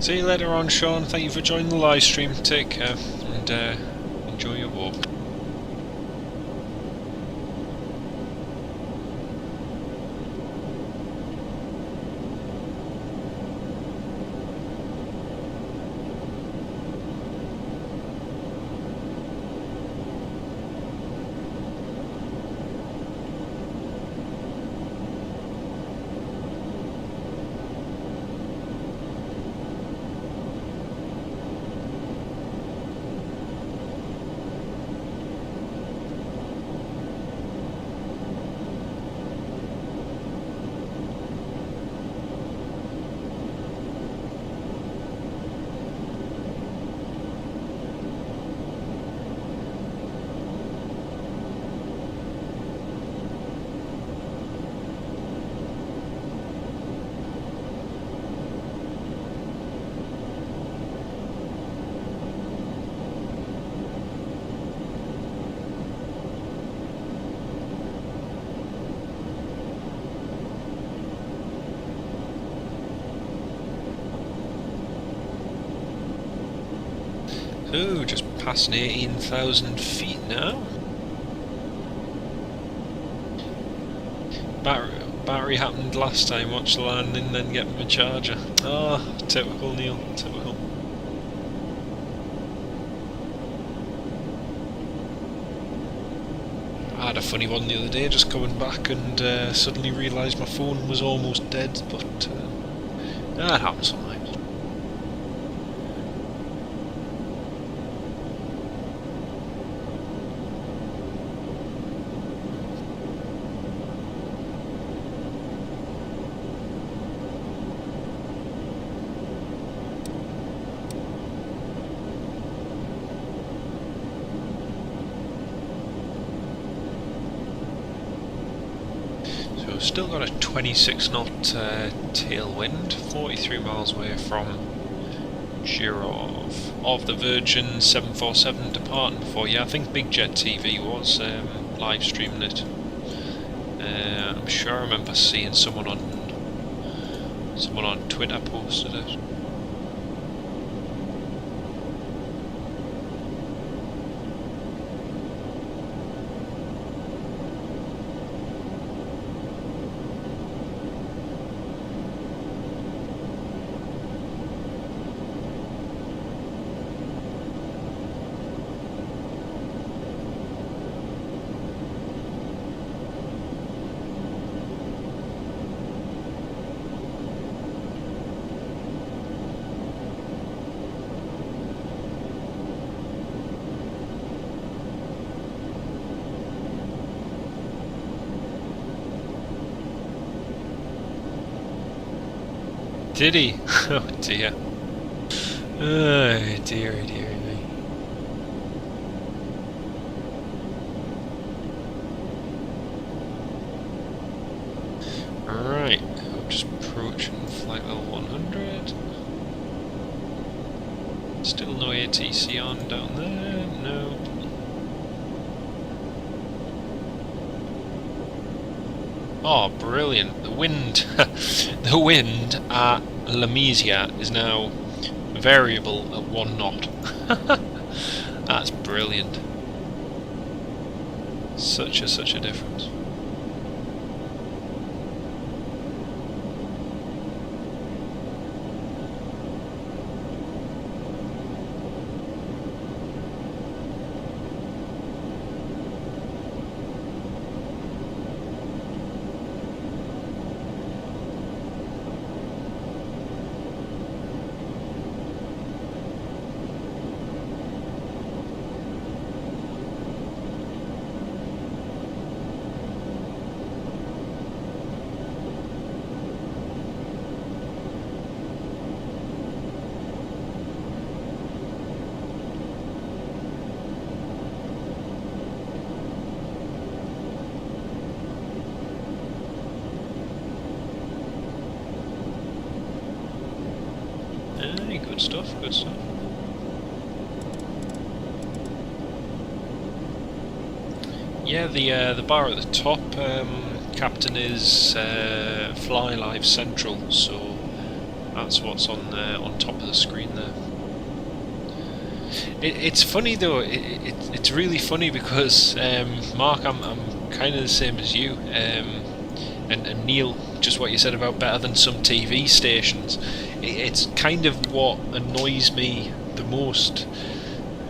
See you later on, Sean. Thank you for joining the live stream. Take care and enjoy your walk. Oh, just passing 18,000 feet now. Battery happened last time, watch the landing, then get my charger. Ah, oh, typical Neil, typical. I had a funny one the other day, just coming back and suddenly realised my phone was almost dead, but that happens sometimes. Still got a 26 knot tailwind, 43 miles away from Girov. Of the Virgin 747 departing before, yeah, I think Big Jet TV was live streaming it. I'm sure I remember seeing someone on Twitter posted it. Did he? Oh dear. Oh dear, dear me. Right, I'm just approaching flight level 100. Still no ATC on down there, no. Oh, brilliant. The wind the wind at Lamezia is now variable at 1 knot. That's brilliant. Such a difference. Good stuff, good stuff. Yeah, the bar at the top, captain is Fly Live Central, so that's what's on top of the screen there. It's funny though. It's really funny because Mark, I'm kind of the same as you, and Neil, just what you said about better than some TV stations. It's kind of what annoys me the most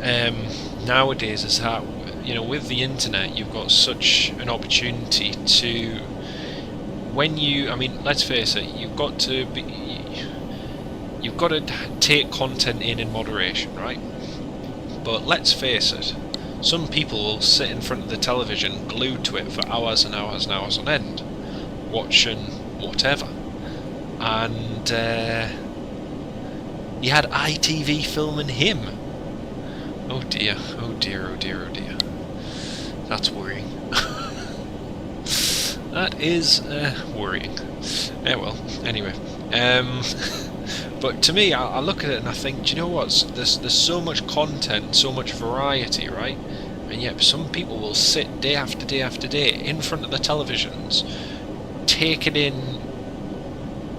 nowadays is that, you know, with the internet you've got such an opportunity to, when you, I mean, let's face it, you've got to take content in moderation, right? But let's face it, some people will sit in front of the television glued to it for hours and hours and hours on end, watching whatever. And he had ITV filming him. Oh dear, oh dear, oh dear, oh dear. That's worrying. That is worrying. Well, anyway. But to me, I look at it and I think, do you know what? There's so much content, so much variety, right? And yet some people will sit day after day after day in front of the televisions, take it in,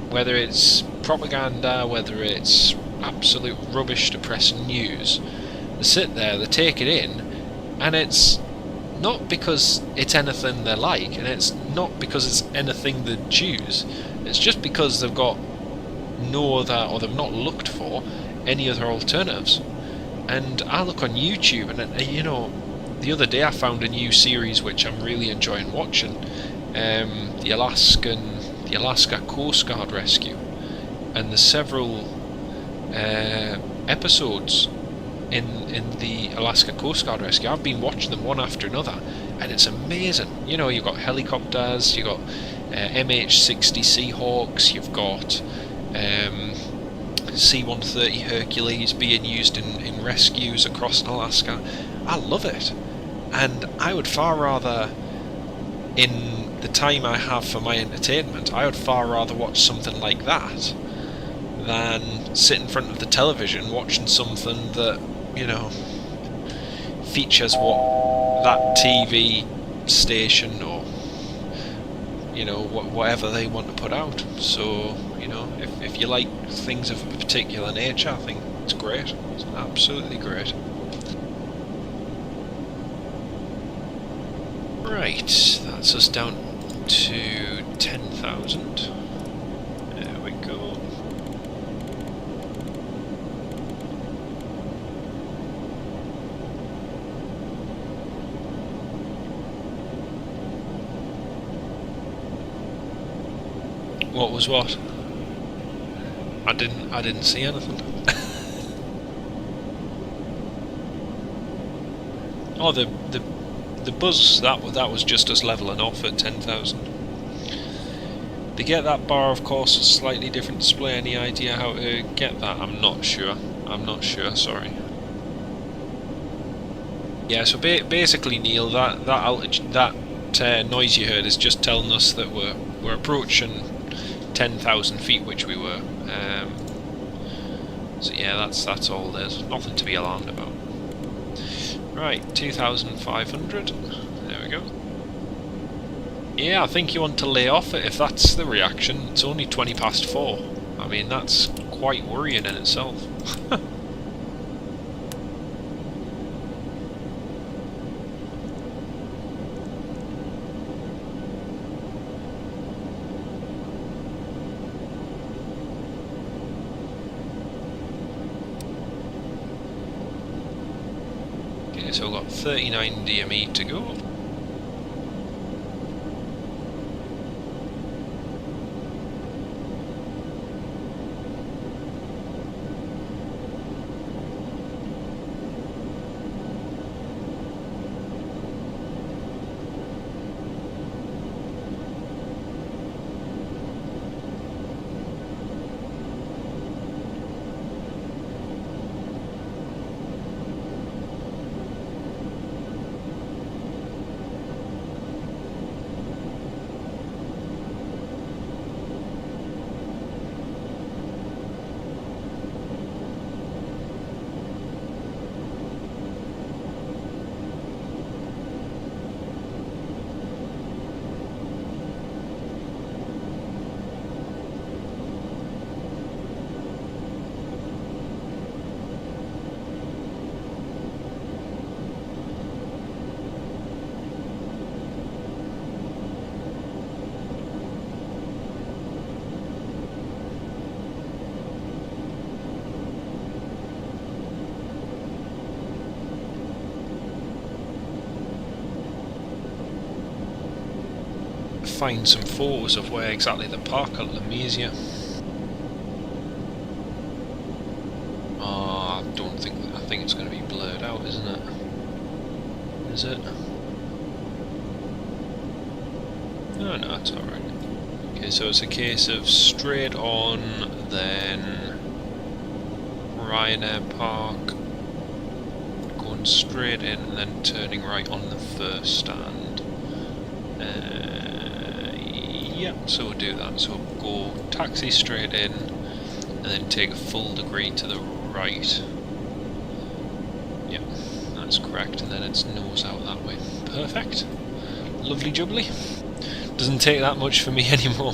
whether it's propaganda, whether it's absolute rubbish depressing news. They sit there, they take it in, and it's not because it's anything they like, and it's not because it's anything they choose. It's just because they've got no other, or they've not looked for any other alternatives. And I look on YouTube, and you know, the other day I found a new series which I'm really enjoying watching, the Alaska Coast Guard Rescue, and there's several episodes in the Alaska Coast Guard Rescue. I've been watching them one after another, and it's amazing. You know, you've got helicopters, you've got MH-60 Seahawks, you've got C-130 Hercules being used in rescues across Alaska. I love it, and I would far rather, in the time I have for my entertainment, I would far rather watch something like that than sit in front of the television watching something that, you know, features what that TV station or, you know, whatever they want to put out. So, you know, if you like things of a particular nature, I think it's great. It's absolutely great. Right, that's us down to 10,000. There we go. What was what? I didn't see anything. Oh, the buzz, that was just us levelling off at 10,000. To get that bar, of course, a slightly different display. Any idea how to get that? I'm not sure. Sorry. Yeah, so basically, Neil, that altitude, that noise you heard is just telling us that we're approaching 10,000 feet, which we were. So yeah, that's all. There's nothing to be alarmed about. Right, 2,500. There we go. Yeah, I think you want to lay off it if that's the reaction. It's only 20 past 4. I mean, that's quite worrying in itself. So we've got 39 DME to go. Find some photos of where exactly the park at Lamezia. Oh, I think it's going to be blurred out, isn't it? Is it? No, it's alright. Okay, so it's a case of straight on, then Ryanair Park, going straight in, and then turning right on the first stand. Yeah, so we'll do that. So we'll go taxi straight in, and then take a full degree to the right. Yeah, that's correct, and then it's nose out that way. Perfect. Lovely jubbly. Doesn't take that much for me anymore.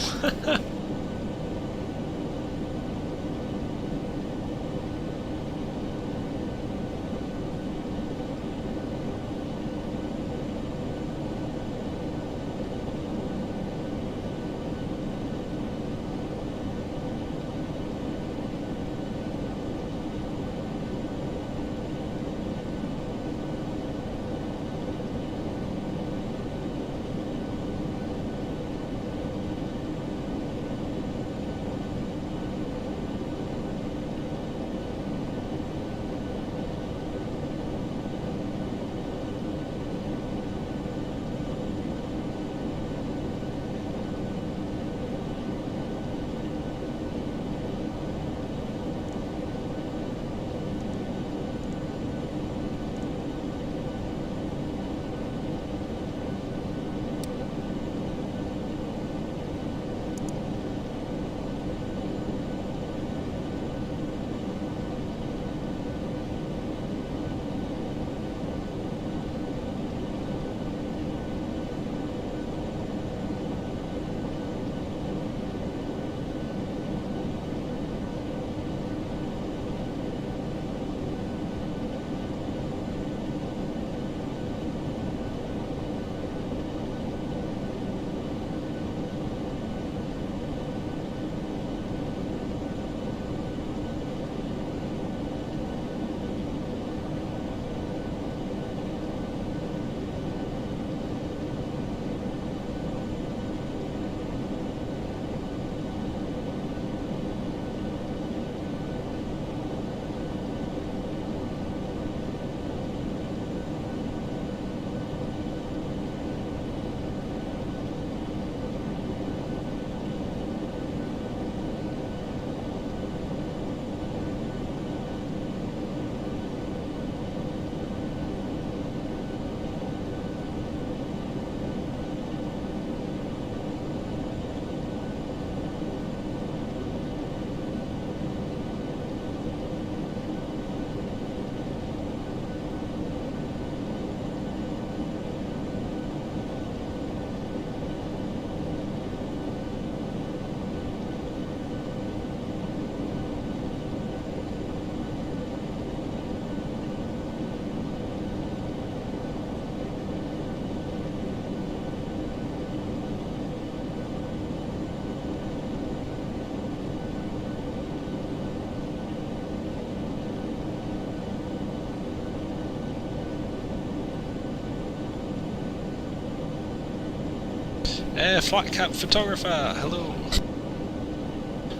Flat cap photographer, hello.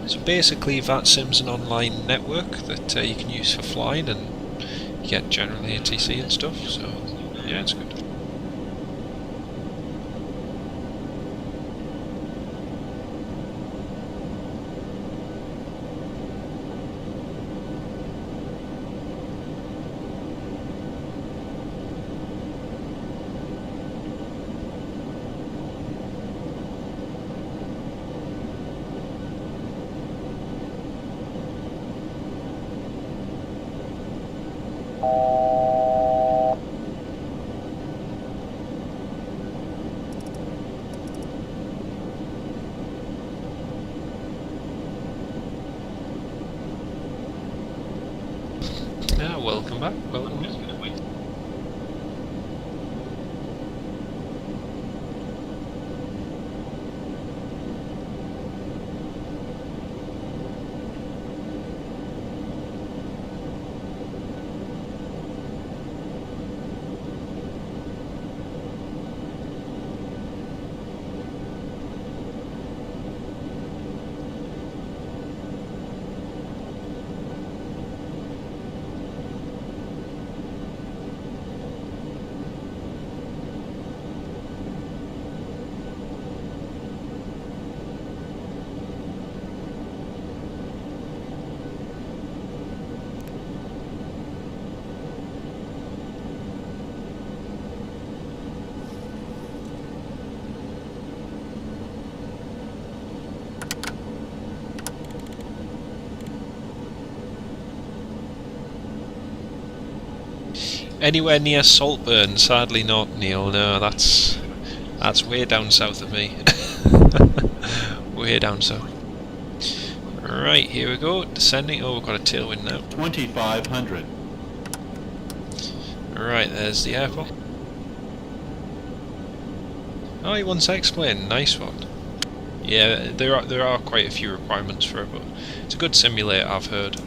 So basically Vatsim's an online network that you can use for flying and you get generally ATC and stuff, so yeah, it's good. Yeah, welcome back, welcome back. Anywhere near Saltburn? Sadly not, Neil. No, that's way down south of me. Way down south. Right, here we go. Descending. Oh, we've got a tailwind now. 2500. Right, there's the airport. Oh, he wants X-plane. Nice one. Yeah, there are quite a few requirements for it, but it's a good simulator, I've heard.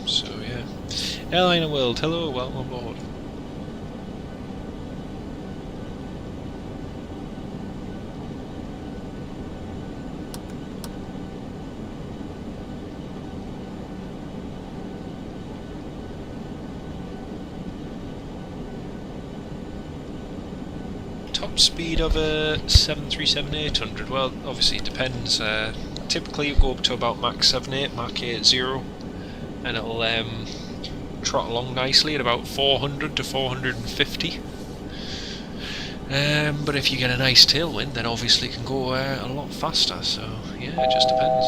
So yeah. Airliner World, hello, welcome aboard. Top speed of a 737-800, well, obviously it depends. Typically you go up to about Mach 78, Mach 80, and it'll trot along nicely at about 400 to 450. But if you get a nice tailwind, then obviously it can go a lot faster, so yeah, it just depends.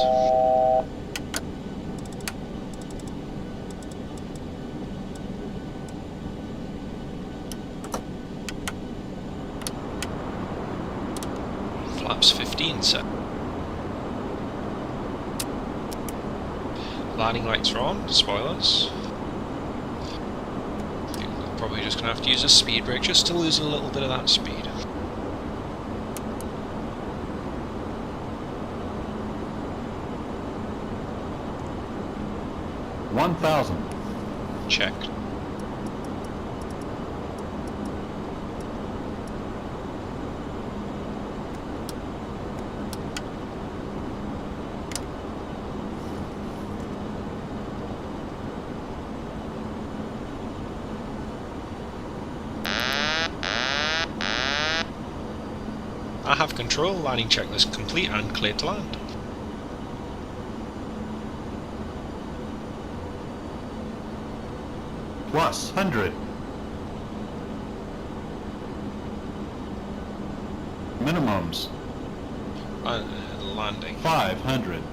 Flaps 15 set. Landing lights are on, spoilers. Probably just going to have to use a speed brake just to lose a little bit of that speed. $1,000. Checked. I have control, landing checklist complete and cleared to land. Plus 100. Minimums Landing. 500.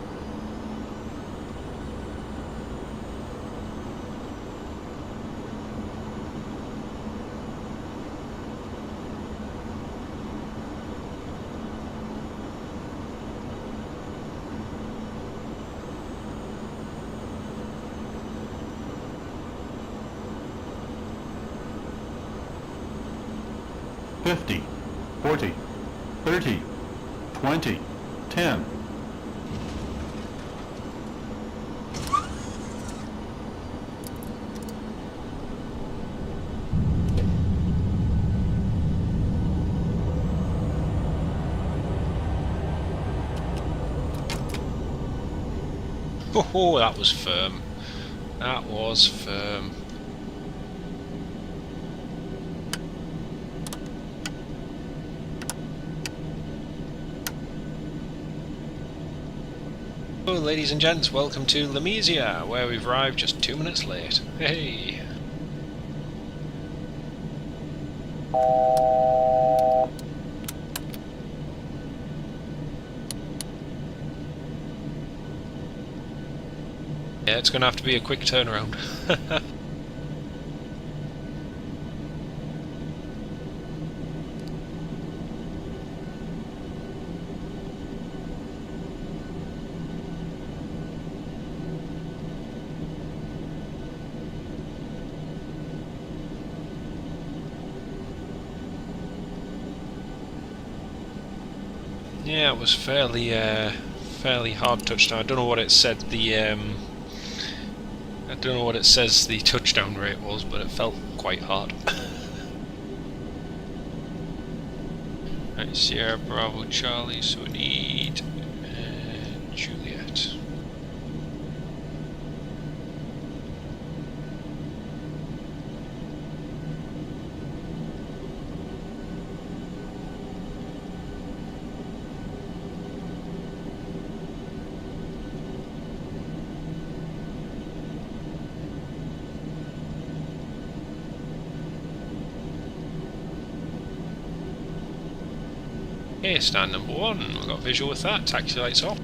$50, $40, $30, $20, $10. Oh, that was firm. That was firm. Hello, ladies and gents, welcome to Lamezia, where we've arrived just 2 minutes late. Hey! Yeah, it's gonna have to be a quick turnaround. Yeah, it was fairly hard touchdown. I don't know what it said I don't know what it says the touchdown rate was, but it felt quite hard. Right, Sierra Bravo Charlie, so we need Juliet. Okay, stand number 1, we've got visual with that, taxi lights off.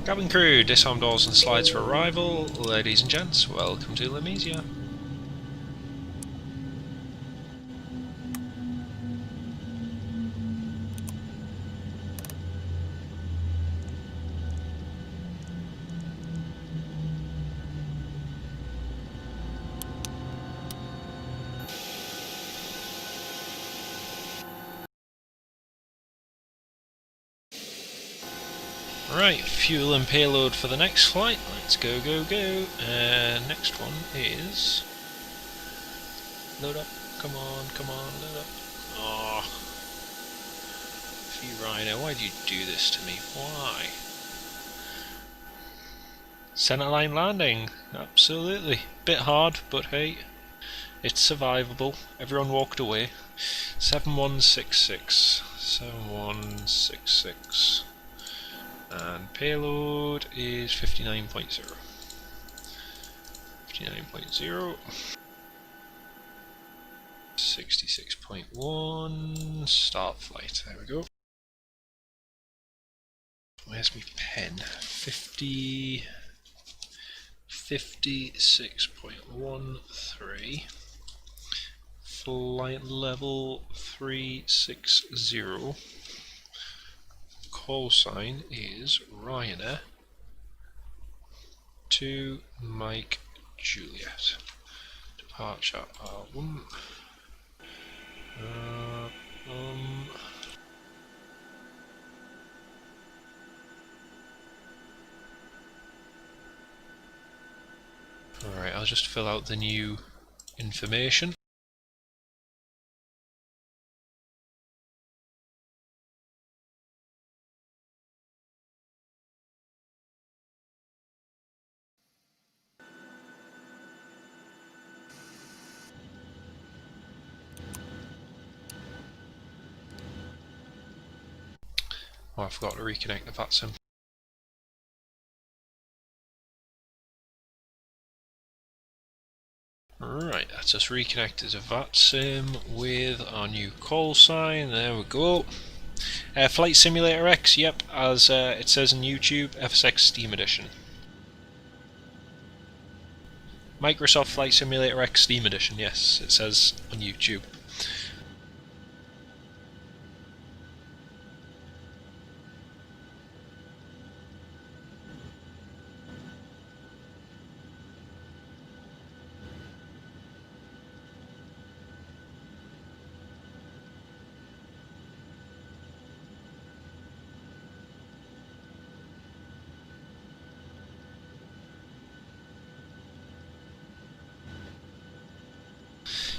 Cabin crew, disarm doors and slides for arrival. Ladies and gents, welcome to Lamezia. Right, fuel and payload for the next flight. Let's go, go, go. Next one is... Load up. Come on, load up. Oh. VRyr, why do you do this to me? Why? Centre line landing. Absolutely. Bit hard, but hey, it's survivable. Everyone walked away. 7166. 7166. And payload is 59.0. 59.0. 66.1. Start flight. There we go. Where's my pen? 56.13. Flight level 360. Call sign is Ryanair to Mike Juliet. Departure R1. Alright, I'll just fill out the new information. Oh, I forgot to reconnect the Vatsim. Right, that's us reconnected to Vatsim with our new call sign. There we go. Flight Simulator X, yep, as it says in YouTube, FSX Steam Edition. Microsoft Flight Simulator X Steam Edition, yes, it says on YouTube.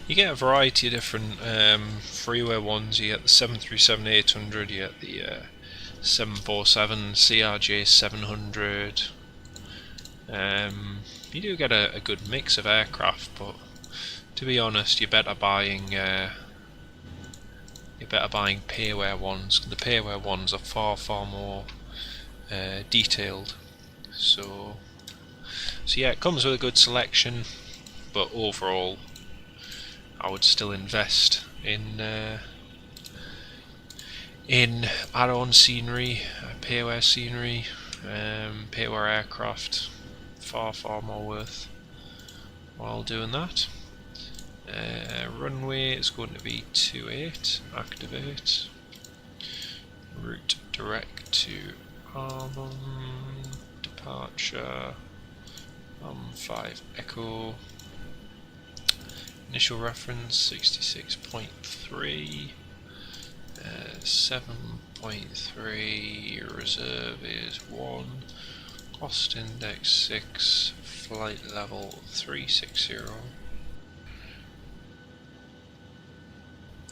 You get a variety of different freeware ones. You get the 737-800, you get the 747 CRJ 700. You do get a good mix of aircraft, but to be honest, you're better buying payware ones. The payware ones are far more detailed. So yeah, it comes with a good selection, but overall, I would still invest in add-on scenery, payware scenery, payware aircraft. Far more worth while doing that. Runway is going to be 28. Activate. Route direct to Arnhem. Departure. 5 Echo. Initial reference 66.3, 7.3, reserve is 1, cost index 6, flight level 360.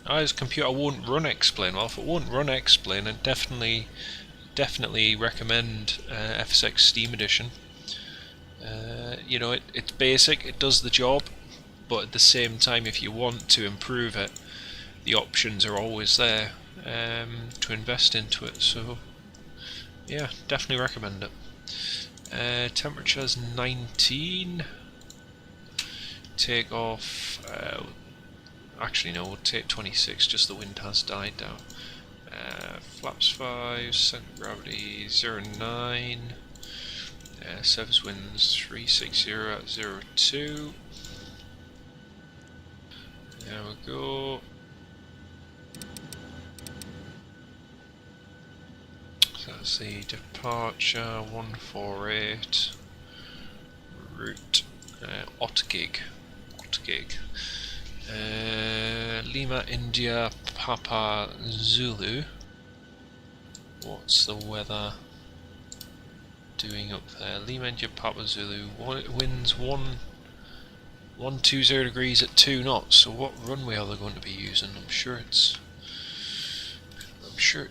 This computer won't run X-Plane. Well, if it won't run X-Plane, I'd definitely recommend FSX Steam Edition. You know, it's basic, it does the job. But at the same time, if you want to improve it, the options are always there to invest into it. So yeah, definitely recommend it. Temperature's 19. Take off. Actually, no, we'll take 26. Just the wind has died down. Flaps 5. Center gravity 0.9. Surface winds 360 at 0.2. There we go. So that's the departure 148 route Otgig. Lima India Papa Zulu. What's the weather doing up there? Lima India Papa Zulu. Winds 120 degrees at 2 knots. So what runway are they going to be using? I'm sure it's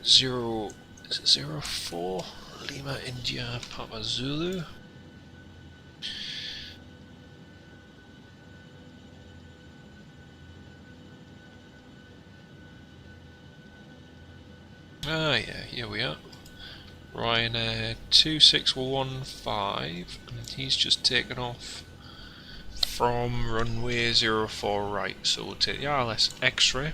0. Is it 04? Lima India Papa Zulu. Ah yeah, here we are. Ryanair 2615, and he's just taken off from runway 04 right, so we'll take the RLS X-ray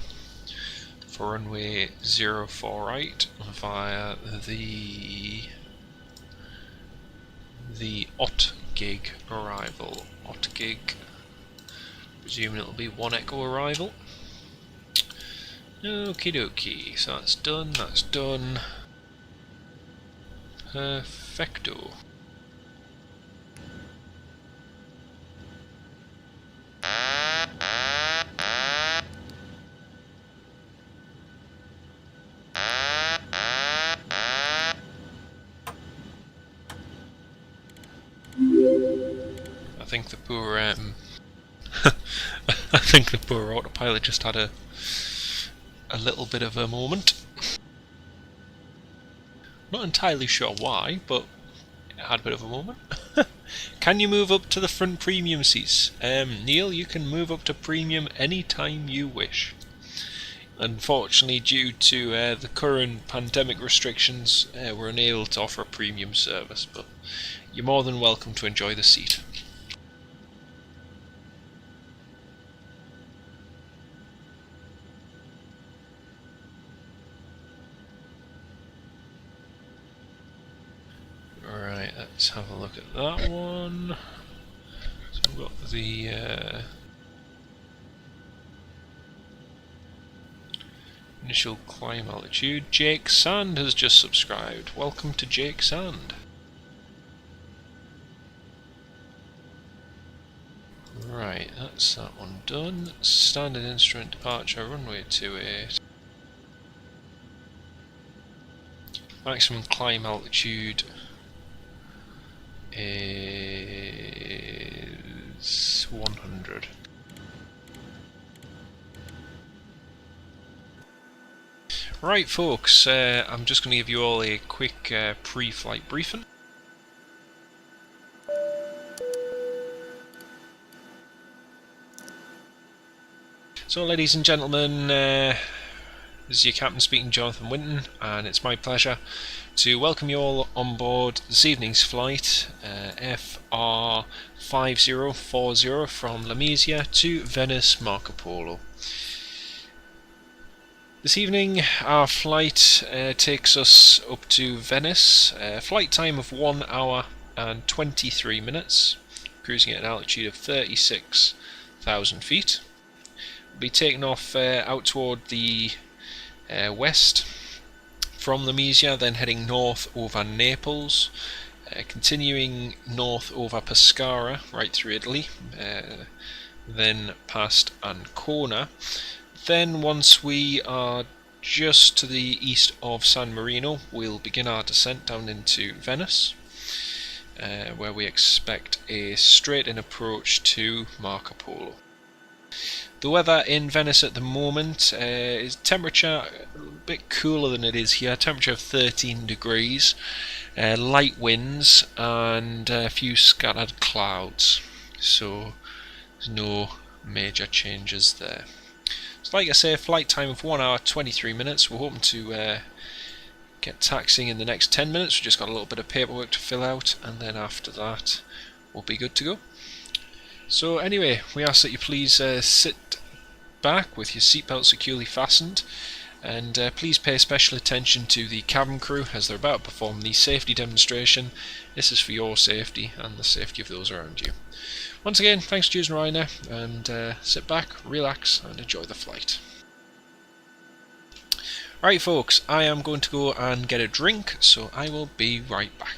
for runway 04 right via the Otgig arrival. Otgig, presuming it'll be 1 Echo arrival. Okie dokie, so that's done. Perfecto. I think the poor I think the poor autopilot just had a little bit of a moment. Not entirely sure why, but it had a bit of a moment. Can you move up to the front premium seats? Neil, you can move up to premium anytime you wish. Unfortunately, due to the current pandemic restrictions, we're unable to offer a premium service, but you're more than welcome to enjoy the seat. Alright, let's have a look at that one. So we've got the initial climb altitude. Jake Sand has just subscribed. Welcome to Jake Sand. Right, that's that one done. Standard instrument departure, runway 28. Maximum climb altitude is 100. Right folks, I'm just going to give you all a quick pre-flight briefing. So ladies and gentlemen, this is your captain speaking, Jonathan Winton, and it's my pleasure to welcome you all on board this evening's flight, FR5040 from Lamezia to Venice, Marco Polo. This evening our flight takes us up to Venice, flight time of 1 hour and 23 minutes, cruising at an altitude of 36,000 feet. We'll be taking off out toward the west from Lamezia, then heading north over Naples, continuing north over Pescara, right through Italy, then past Ancona. Then once we are just to the east of San Marino, we'll begin our descent down into Venice, where we expect a straight-in approach to Marco Polo. The weather in Venice at the moment is temperature a bit cooler than it is here, temperature of 13 degrees, light winds and a few scattered clouds, so there's no major changes there. So like I say, flight time of 1 hour 23 minutes. We're hoping to get taxiing in the next 10 minutes. We've just got a little bit of paperwork to fill out, and then after that we'll be good to go. So anyway, we ask that you please sit back with your seatbelt securely fastened, and please pay special attention to the cabin crew as they're about to perform the safety demonstration. This is for your safety and the safety of those around you. Once again, thanks for choosing Ryanair, and sit back, relax and enjoy the flight. Right folks, I am going to go and get a drink, so I will be right back.